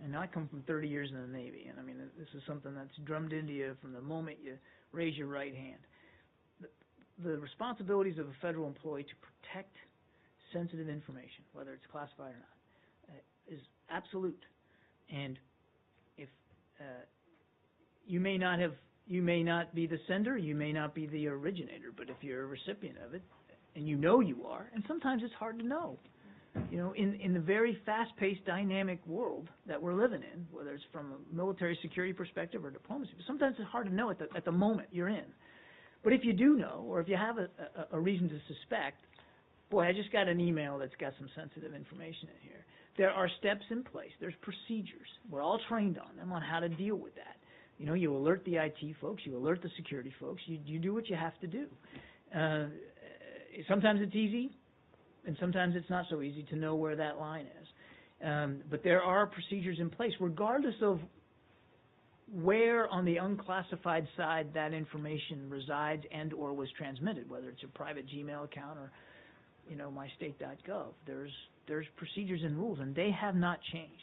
and I come from 30 years in the Navy, and I mean, this is something that's drummed into you from the moment you raise your right hand. The responsibilities of a federal employee to protect sensitive information, whether it's classified or not, is absolute. And if you may not be the sender, you may not be the originator, but if you're a recipient of it, and you know you are, and sometimes it's hard to know. You know, in the very fast-paced, dynamic world that we're living in, whether it's from a military security perspective or diplomacy, but sometimes it's hard to know at the moment you're in. But if you do know, or if you have a reason to suspect, boy, I just got an email that's got some sensitive information in here. There are steps in place. There's procedures. We're all trained on them on how to deal with that. You know, you alert the IT folks, you alert the security folks, you do what you have to do. Sometimes it's easy, and sometimes it's not so easy to know where that line is. But there are procedures in place, regardless of where on the unclassified side that information resides and or was transmitted, whether it's a private Gmail account or, you know, mystate.gov. There's procedures and rules, and they have not changed.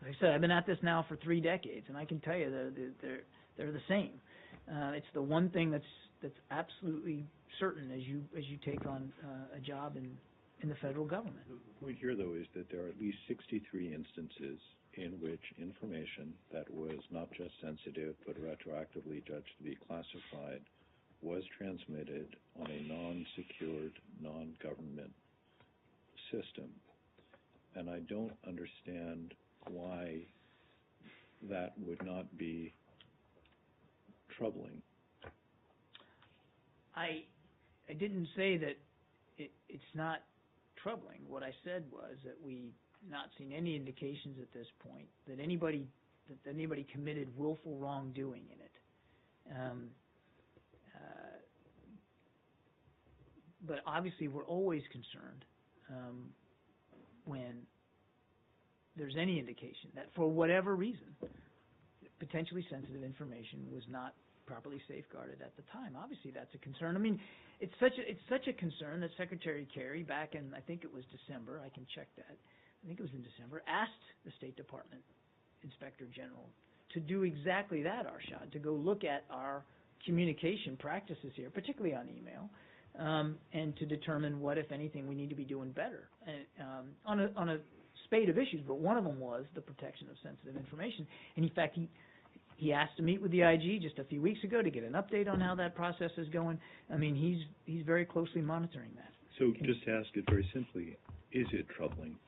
Like I said, I've been at this now for 3 decades, and I can tell you that they're the same. It's the one thing that's absolutely certain as you take on a job in the federal government. The point here, though, is that there are at least 63 instances in which information that was not just sensitive but retroactively judged to be classified was transmitted on a non-secured, non-government system. And I don't understand why that would not be troubling. I didn't say that it's not troubling. What I said was that we not seen any indications at this point that anybody committed willful wrongdoing in it. But obviously, we're always concerned when there's any indication that, for whatever reason, potentially sensitive information was not properly safeguarded at the time. Obviously, that's a concern. I mean, it's such a concern that Secretary Kerry, back in, I think it was December, I can check that, I think it was in December, asked the State Department Inspector General to do exactly that, Arshad, to go look at our communication practices here, particularly on email, and to determine what, if anything, we need to be doing better on a spate of issues. But one of them was the protection of sensitive information. And in fact, he asked to meet with the IG just a few weeks ago to get an update on how that process is going. I mean, he's very closely monitoring that. So just to ask it very simply, is it troubling?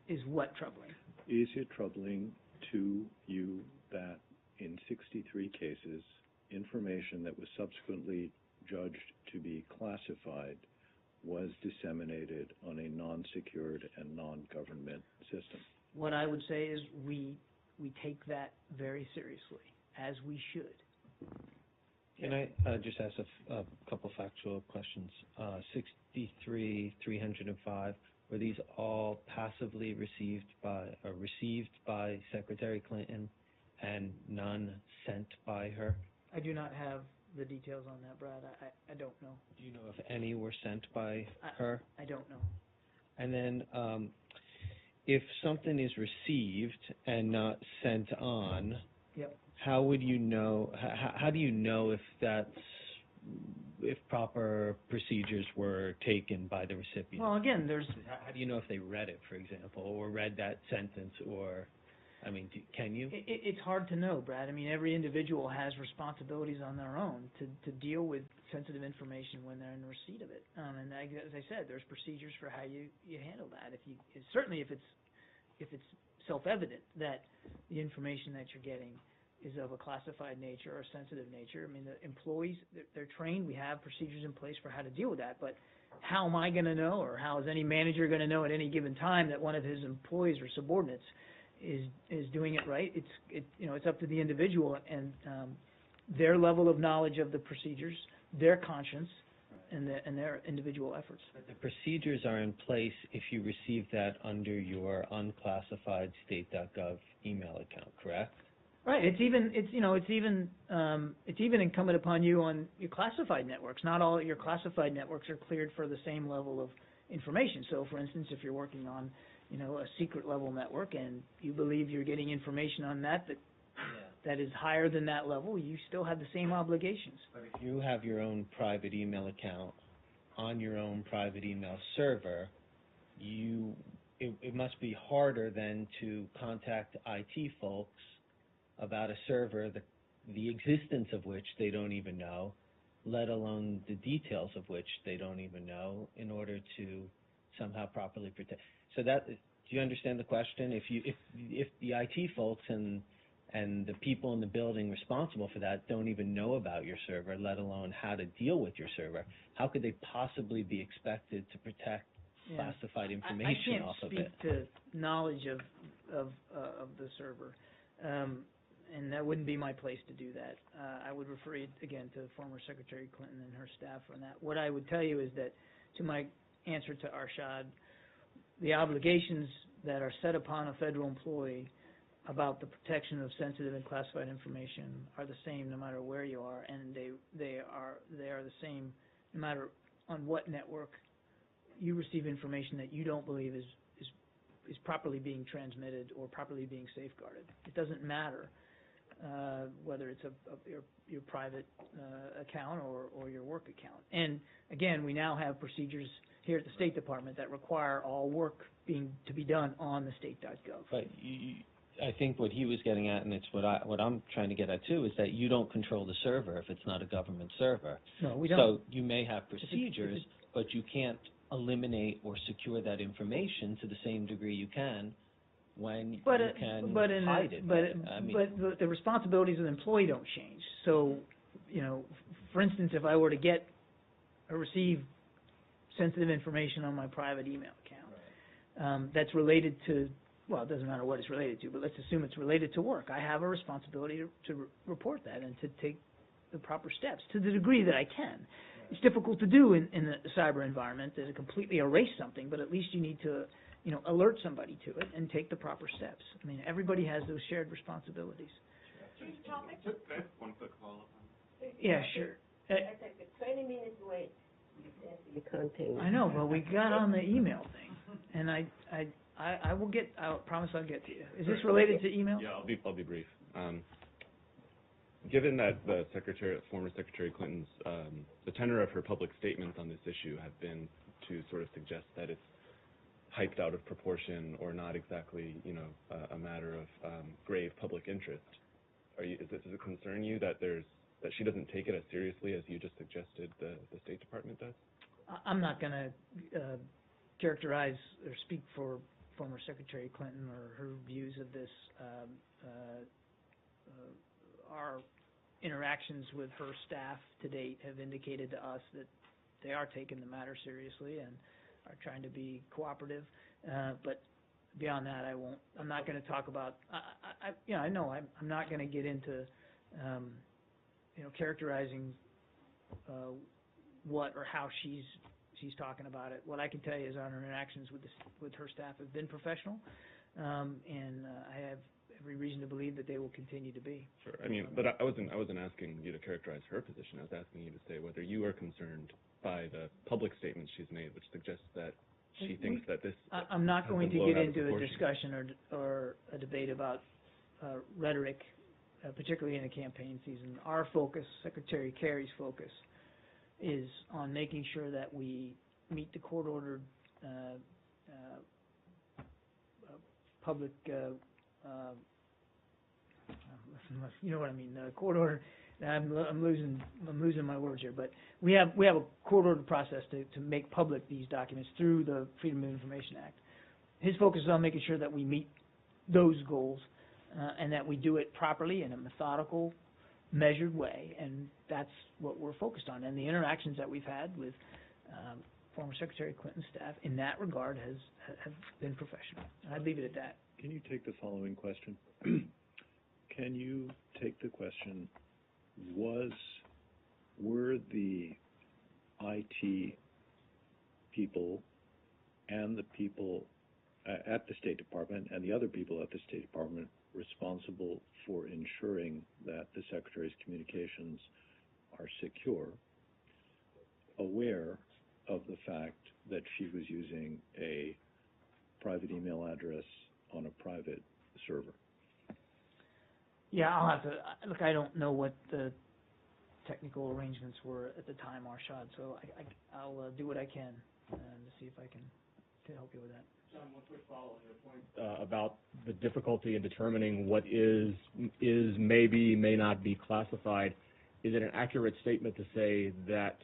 Is what troubling? Is it troubling to you that in 63 cases, information that was subsequently judged to be classified was disseminated on a non-secured and non-government system? What I would say is we take that very seriously, as we should. Can I just ask a couple factual questions? 63, 305, were these all passively received by Secretary Clinton and none sent by her? I do not have the details on that, Brad. I don't know. Do you know if any were sent by her? I don't know. And then if something is received and not sent on, yep. How would you know? How do you know if proper procedures were taken by the recipient? Well, again, How do you know if they read it, for example, or read that sentence, or, I mean, can you? It's hard to know, Brad. I mean, every individual has responsibilities on their own to deal with sensitive information when they're in receipt of it. And as I said, there's procedures for how you handle that. Certainly if it's self-evident that the information that you're getting is of a classified nature or sensitive nature. I mean, the employees, they're trained. We have procedures in place for how to deal with that. But how am I going to know, or how is any manager going to know at any given time that one of his employees or subordinates is doing it right? It's up to the individual and their level of knowledge of the procedures, their conscience, and their individual efforts. But the procedures are in place if you receive that under your unclassified state.gov email account, correct? Right. It's even incumbent upon you on your classified networks. Not all your classified networks are cleared for the same level of information. So, for instance, if you're working on, a secret level network and you believe you're getting information on that is higher than that level, you still have the same obligations. But if you have your own private email account on your own private email server, it must be harder than to contact IT folks about a server, the existence of which they don't even know, let alone the details of which they don't even know, in order to somehow properly protect. So do you understand the question? If the IT folks and the people in the building responsible for that don't even know about your server, let alone how to deal with your server, how could they possibly be expected to protect classified information off of it? I can't speak to knowledge of the server. And that wouldn't be my place to do that. I would refer you, again, to former Secretary Clinton and her staff on that. What I would tell you is that, to my answer to Arshad, the obligations that are set upon a federal employee about the protection of sensitive and classified information are the same no matter where you are, and they are the same no matter on what network you receive information that you don't believe is properly being transmitted or properly being safeguarded. It doesn't matter whether it's your private account or your work account. And again, we now have procedures here at the State Department that require all work to be done on the state.gov. But I think what he was getting at, and it's what I'm trying to get at too, is that you don't control the server if it's not a government server. No, we don't. So you may have procedures, but you can't eliminate or secure that information to the same degree you can when you can hide it. But the responsibilities of the employee don't change. So, for instance, if I were to get or receive sensitive information on my private email account that's related to, well, it doesn't matter what it's related to, but let's assume it's related to work. I have a responsibility to report that and to take the proper steps to the degree that I can. It's difficult to do in the cyber environment to completely erase something, but at least you need to alert somebody to it and take the proper steps. I mean, everybody has those shared responsibilities. One quick follow-up. Yeah, sure. That's like a 20 minutes wait. You can't take it. I know, but we got on the email thing, and I I will get, I promise I'll get to you. Is this related to email? Yeah, I'll be brief. Given that former Secretary Clinton's, the tenor of her public statements on this issue have been to sort of suggest that it's hyped out of proportion or not exactly, a matter of grave public interest, does it concern you that she doesn't take it as seriously as you just suggested the State Department does? I'm not going to characterize or speak for former Secretary Clinton or her views of this. Our interactions with her staff to date have indicated to us that they are taking the matter seriously and are trying to be cooperative. But beyond that, I'm not going to talk about. I'm not going to get into, characterizing what or how she's talking about it. What I can tell you is our interactions with her staff have been professional, and I have every reason to believe that they will continue to be. Sure. But I wasn't asking you to characterize her position. I was asking you to say whether you are concerned by the public statements she's made, which suggests that she thinks that this. I'm not going to get into a discussion or a debate about rhetoric, particularly in the campaign season. Our focus, Secretary Kerry's focus, is on making sure that we meet the court-ordered public. You know what I mean? Court order. I'm losing my words here, but we have a court-ordered process to make public these documents through the Freedom of Information Act. His focus is on making sure that we meet those goals and that we do it properly in a methodical, measured way, and that's what we're focused on. And the interactions that we've had with former Secretary Clinton's staff in that regard have been professional. And I'd leave it at that. Can you take the following question? Can you take the question, were the IT people and the people at the State Department and the other people at the State Department responsible for ensuring that the Secretary's communications are secure, aware of the fact that she was using a private email address on a private server? Yeah, I'll have to look. I don't know what the technical arrangements were at the time, Arshad. So I'll do what I can to see if I can help you with that. John, one quick follow-up to your point about the difficulty in determining what is may not be classified. Is it an accurate statement to say that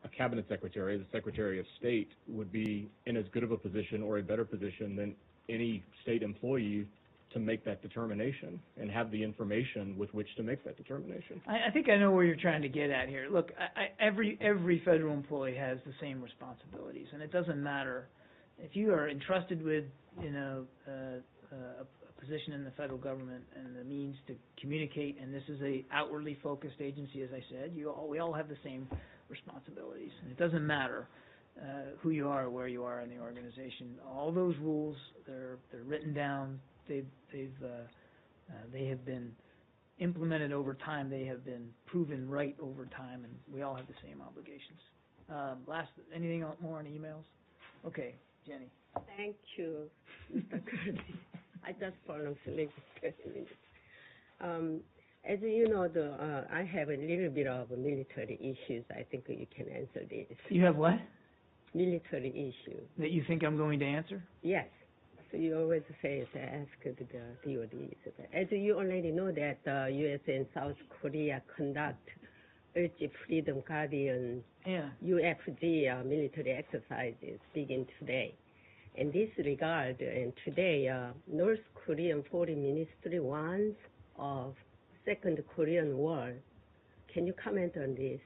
a cabinet secretary, the Secretary of State, would be in as good of a position or a better position than any state employee to make that determination and have the information with which to make that determination? I think I know where you're trying to get at here. Look, every federal employee has the same responsibilities, and it doesn't matter if you are entrusted with, a position in the federal government and the means to communicate, and this is a outwardly focused agency, as I said. We all have the same responsibilities, and it doesn't matter who you are or where you are in the organization. All those rules, they're written down. They have been implemented over time. They have been proven right over time, and we all have the same obligations. Anything more on emails? Okay, Jenny. Thank you, Mr. Curtis. I just voluntarily 30 minutes. As you know, I have a little bit of military issues. I think you can answer this. You have what? Military issues. That you think I'm going to answer? Yes. So you always say to ask the DOD. As you already know that U.S. and South Korea conduct Freedom Guardian UFG military exercises begin today. In this regard, and today, North Korean Foreign Ministry warns of Second Korean War. Can you comment on this?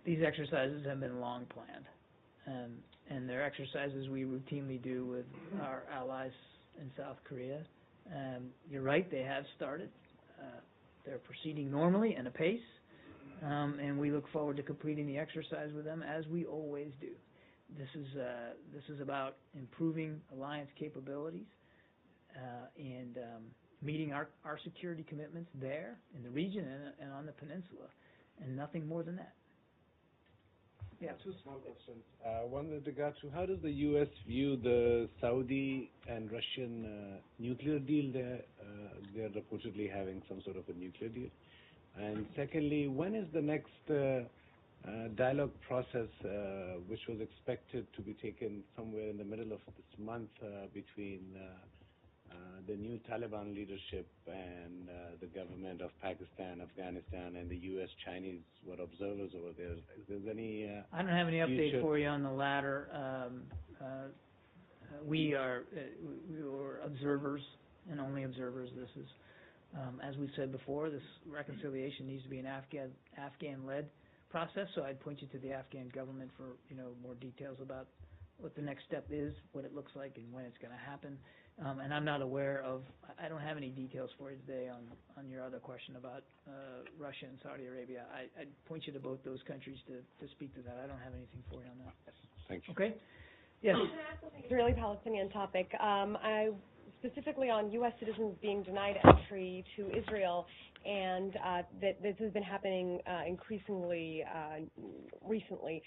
These exercises have been long planned, and they're exercises we routinely do with our allies in South Korea. You're right, they have started. They're proceeding normally and apace, and we look forward to completing the exercise with them, as we always do. This is about improving alliance capabilities and meeting our security commitments there in the region and on the peninsula, and nothing more than that. Yeah. Two small questions. One with regard to how does the U.S. view the Saudi and Russian nuclear deal? They're reportedly having some sort of a nuclear deal. And secondly, when is the next dialogue process, which was expected to be taken somewhere in the middle of this month between the new Taliban leadership and the government of Pakistan, Afghanistan, and the U.S. Chinese were observers over there? Is there any I don't have any update future- for you on the latter. We were observers and only observers. This is, as we said before, this reconciliation needs to be an Afghan-led process. So I'd point you to the Afghan government for more details about what the next step is, what it looks like, and when it's going to happen. And I'm not aware of. I don't have any details for you today on your other question about Russia and Saudi Arabia. I'd point you to both those countries to speak to that. I don't have anything for you on that. Thank you. Okay. Yes. Can I ask something Israeli-Palestinian topic? Specifically on U.S. citizens being denied entry to Israel, and that this has been happening increasingly recently.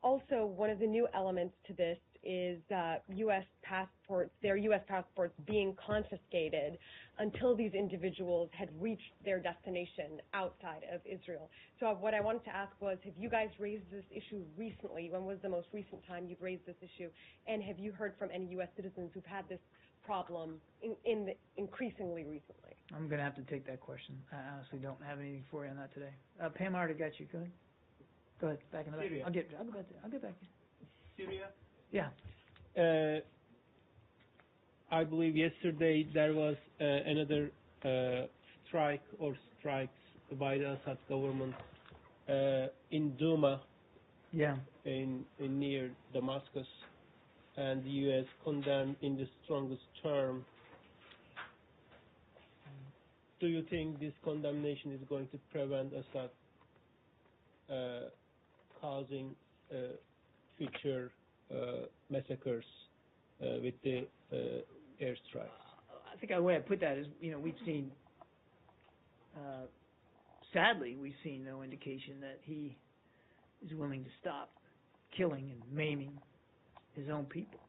Also, one of the new elements to this is U.S. passports, their U.S. passports being confiscated until these individuals had reached their destination outside of Israel. So what I wanted to ask was, have you guys raised this issue recently? When was the most recent time you've raised this issue? And have you heard from any U.S. citizens who've had this problem increasingly recently? I'm going to have to take that question. I honestly don't have anything for you on that today. Pam, I already got you. Go ahead. Go ahead. Back in the back. Syria. I'll get back to you. Syria? Yeah. I believe yesterday there was another strike or strikes by the Assad government in Douma, in near Damascus, and the U.S. condemned in the strongest term. Do you think this condemnation is going to prevent Assad causing future massacres with the airstrikes? I think the way I put that is, we've seen, sadly, we've seen no indication that he is willing to stop killing and maiming his own people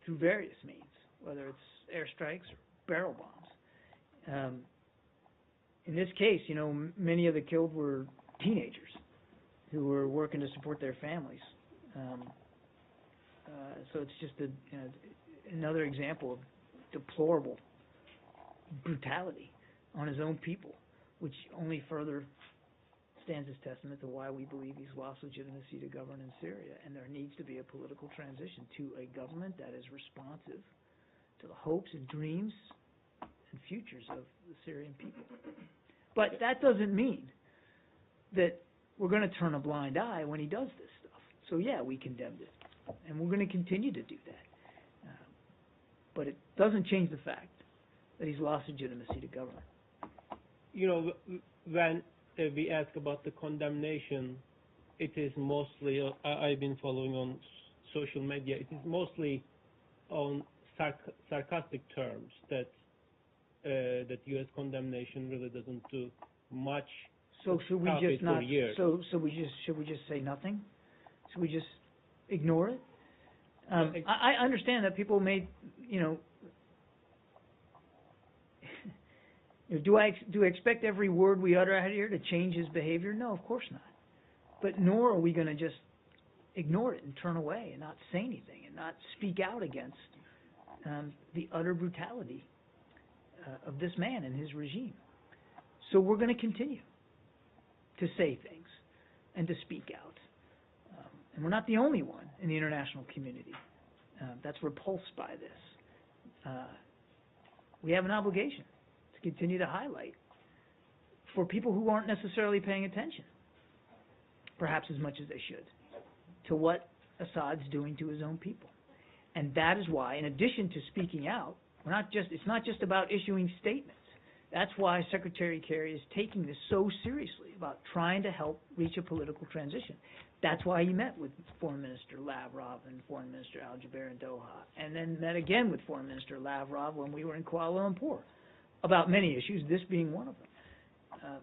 through various means, whether it's airstrikes or barrel bombs. In this case, many of the killed were teenagers who were working to support their families. So it's just another example of deplorable brutality on his own people, which only further stands as testament to why we believe he's lost legitimacy to govern in Syria, and there needs to be a political transition to a government that is responsive to the hopes and dreams and futures of the Syrian people. But that doesn't mean that we're going to turn a blind eye when he does this stuff. So yeah, we condemned it, and we're going to continue to do that. But it doesn't change the fact that he's lost legitimacy to govern. When we ask about the condemnation, it is mostly, I've been following on social media, it is mostly on sarcastic terms that U.S. condemnation really doesn't do much. So should we just not? Years. Should we just say nothing? Should we just ignore it? I understand that people may, do I expect every word we utter out here to change his behavior? No, of course not. But nor are we going to just ignore it and turn away and not say anything and not speak out against the utter brutality of this man and his regime. So we're going to continue to say things and to speak out. And we're not the only one in the international community that's repulsed by this. We have an obligation to continue to highlight for people who aren't necessarily paying attention, perhaps as much as they should, to what Assad's doing to his own people. And that is why, in addition to speaking out, it's not just about issuing statements. That's why Secretary Kerry is taking this so seriously about trying to help reach a political transition. That's why he met with Foreign Minister Lavrov and Foreign Minister Al-Jubeir in Doha, and then met again with Foreign Minister Lavrov when we were in Kuala Lumpur about many issues, this being one of them.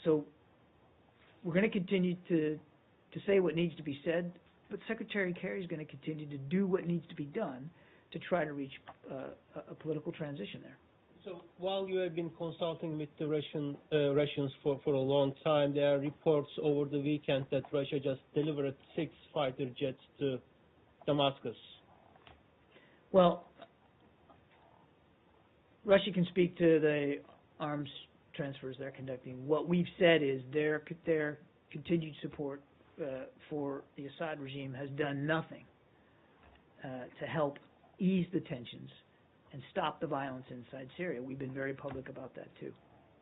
So we're going to continue to to say what needs to be said, but Secretary Kerry is going to continue to do what needs to be done to try to reach a political transition there. So while you have been consulting with the Russians for a long time, there are reports over the weekend that Russia just delivered 6 fighter jets to Damascus. Well, Russia can speak to the arms transfers they're conducting. What we've said is their continued support for the Assad regime has done nothing to help ease the tensions and stop the violence inside Syria. We've been very public about that too.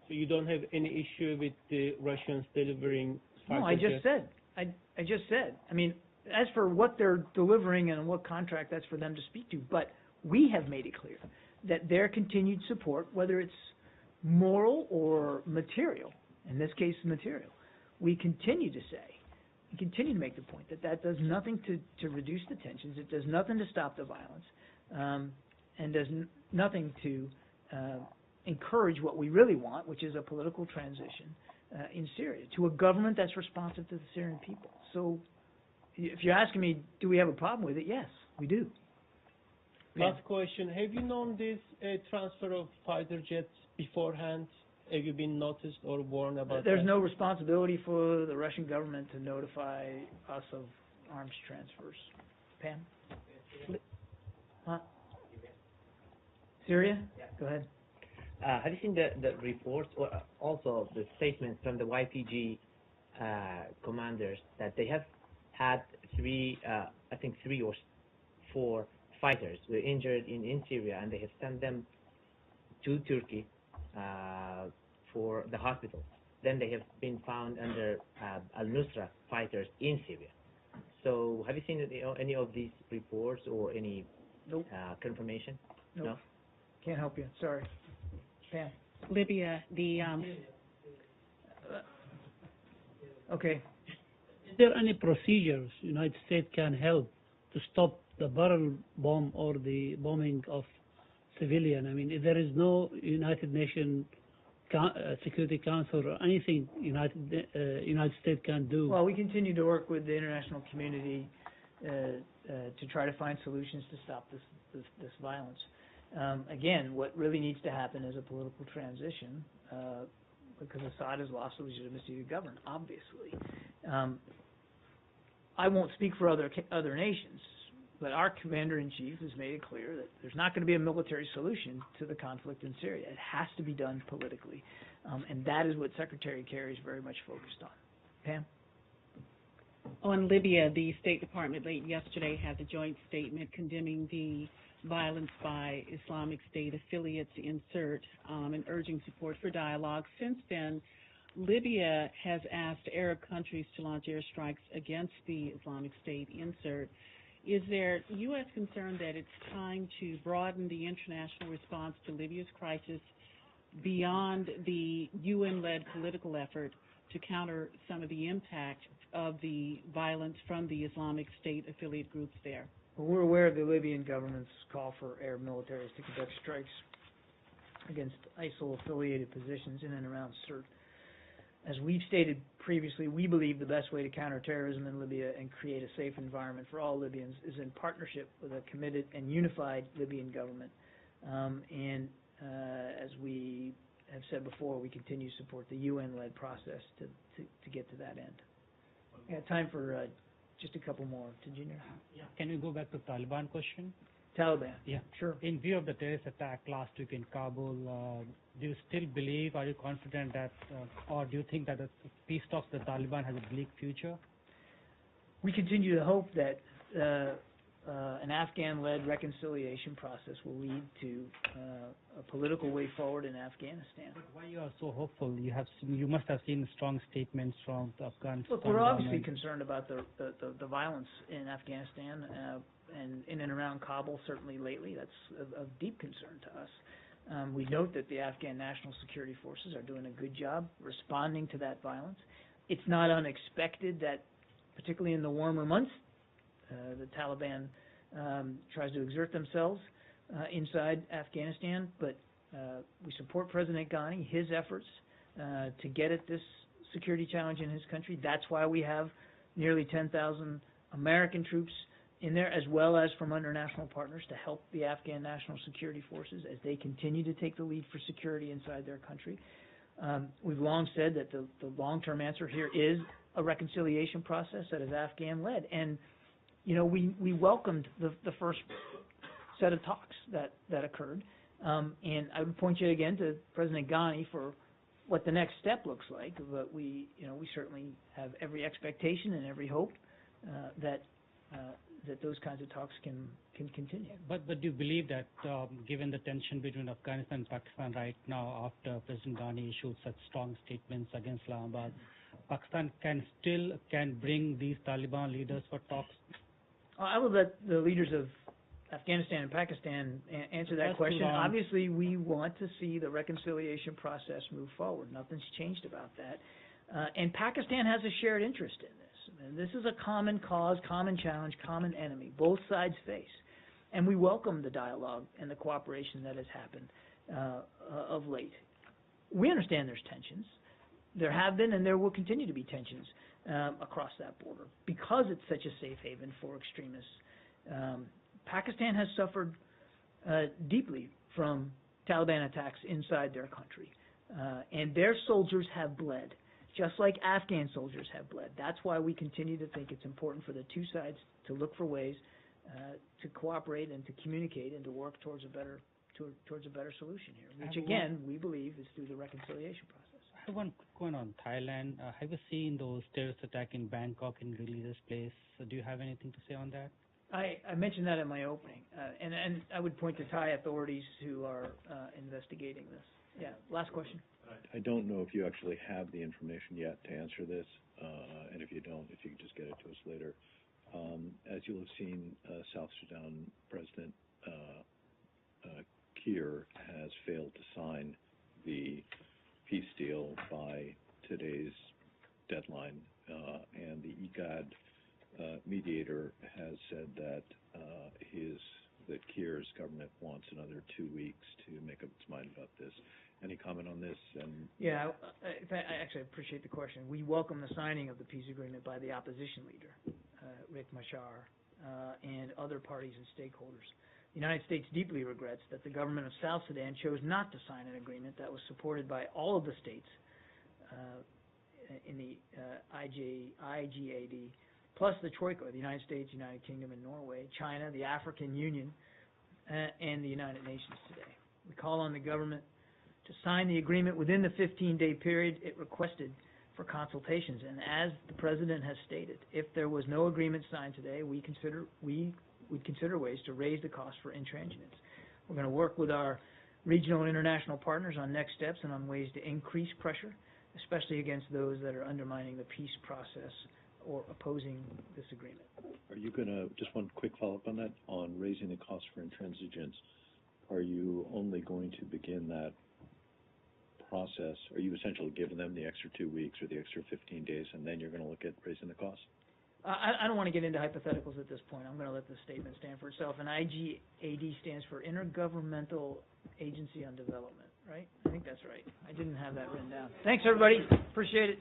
So you don't have any issue with the Russians delivering fighter No, I just jets? said. I just said. I mean, as for what they're delivering and what contract, that's for them to speak to. But we have made it clear that their continued support, whether it's moral or material, in this case material, we continue to say, we continue to make the point that that does nothing to reduce the tensions, it does nothing to stop the violence, and does nothing to encourage what we really want, which is a political transition in Syria, to a government that's responsive to the Syrian people. So if you're asking me, do we have a problem with it? Yes, we do. Last question. Have you known this transfer of fighter jets beforehand? Have you been noticed or warned about There's that? no responsibility for the Russian government to notify us of arms transfers. Pam? Huh? Syria? Yeah. Go ahead. Have you seen the reports or also the statements from the YPG commanders that they have had three or four fighters were injured in Syria, and they have sent them to Turkey for the hospital. Then they have been found under al-Nusra fighters in Syria. So have you seen any of these reports or any Nope. confirmation? Nope. No? Can't help you. Sorry. Pam? Libya, the Okay. Is there any procedures United States can help to stop the barrel bomb or the bombing of civilian? I mean, if there is no United Nations Security Council or anything United States can do. Well, we continue to work with the international community to try to find solutions to stop this violence. Again, what really needs to happen is a political transition because Assad has lost the legitimacy to govern, obviously. I won't speak for other nations, but our commander-in-chief has made it clear that there's not going to be a military solution to the conflict in Syria. It has to be done politically, and that is what Secretary Kerry is very much focused on. Pam? On Libya, the State Department late yesterday had a joint statement condemning the violence by Islamic State affiliates in CERT and urging support for dialogue. Since then, Libya has asked Arab countries to launch airstrikes against the Islamic State in CERT. Is there U.S. concern that it's time to broaden the international response to Libya's crisis beyond the UN-led political effort to counter some of the impact of the violence from the Islamic State affiliate groups there? Well, we're aware of the Libyan government's call for Arab militaries to conduct strikes against ISIL-affiliated positions in and around CERT. As we've stated previously, we believe the best way to counter terrorism in Libya and create a safe environment for all Libyans is in partnership with a committed and unified Libyan government. As we have said before, we continue to support the UN-led process to get to that end. We got time for just a couple more. Tajinir? Yeah. Can we go back to Taliban question? Taliban. Yeah. Sure. In view of the terrorist attack last week in Kabul, do you still believe, are you confident that, or do you think that the peace talks with the Taliban has a bleak future? We continue to hope that an Afghan-led reconciliation process will lead to a political way forward in Afghanistan. But why you are so hopeful? You must have seen strong statements from the Afghan. Look, we're obviously concerned about the violence in Afghanistan and in and around Kabul, certainly lately. That's of deep concern to us. We note that the Afghan National Security Forces are doing a good job responding to that violence. It's not unexpected that, particularly in the warmer months, the Taliban tries to exert themselves inside Afghanistan, but we support President Ghani, his efforts to get at this security challenge in his country. That's why we have nearly 10,000 American troops in there, as well as from international partners to help the Afghan National Security Forces as they continue to take the lead for security inside their country. We've long said that the long-term answer here is a reconciliation process that is Afghan-led. And, you know, we welcomed the first set of talks that occurred. And I would point you again to President Ghani for what the next step looks like. But we certainly have every expectation and every hope that those kinds of talks can continue. But do you believe that, given the tension between Afghanistan and Pakistan right now, after President Ghani issued such strong statements against Islamabad, Pakistan can bring these Taliban leaders for talks? I will let the leaders of Afghanistan and Pakistan answer that question. Obviously, we want to see the reconciliation process move forward. Nothing's changed about that. And Pakistan has a shared interest in this. And this is a common cause, common challenge, common enemy. Both sides face. And we welcome the dialogue and the cooperation that has happened of late. We understand there's tensions. There have been and there will continue to be tensions across that border because it's such a safe haven for extremists. Pakistan has suffered deeply from Taliban attacks inside their country. And their soldiers have bled, just like Afghan soldiers have bled. That's why we continue to think it's important for the two sides to look for ways to cooperate and to communicate and to work towards a better solution here, which again, we believe is through the reconciliation process. I have one quick one on Thailand. Have you seen those terrorist attacks in Bangkok and religious place? Do you have anything to say on that? I mentioned that in my opening, and I would point to Thai authorities who are investigating this. Yeah, last question. I don't know if you actually have the information yet to answer this, and if you don't, if you could just get it to us later. As you'll have seen, South Sudan President Kiir has failed to sign the peace deal by today's deadline, and the IGAD mediator has said that that Kiir's government wants another 2 weeks to make up its mind about this. Any comment on this? Yeah, I actually appreciate the question. We welcome the signing of the peace agreement by the opposition leader, Riek Machar, and other parties and stakeholders. The United States deeply regrets that the government of South Sudan chose not to sign an agreement that was supported by all of the states in the IGAD, plus the Troika, the United States, United Kingdom, and Norway, China, the African Union, and the United Nations today. We call on the government to sign the agreement within the 15-day period it requested for consultations. And as the President has stated, if there was no agreement signed today, we would consider ways to raise the cost for entrangements. We're going to work with our regional and international partners on next steps and on ways to increase pressure, especially against those that are undermining the peace process or opposing this agreement. Are you going to, just one quick follow-up on that, on raising the cost for intransigence, are you only going to begin that process? Are you essentially giving them the extra 2 weeks or the extra 15 days, and then you're going to look at raising the cost? I don't want to get into hypotheticals at this point. I'm going to let the statement stand for itself. And IGAD stands for Intergovernmental Agency on Development, right? I think that's right. I didn't have that written down. Thanks, everybody. Appreciate it.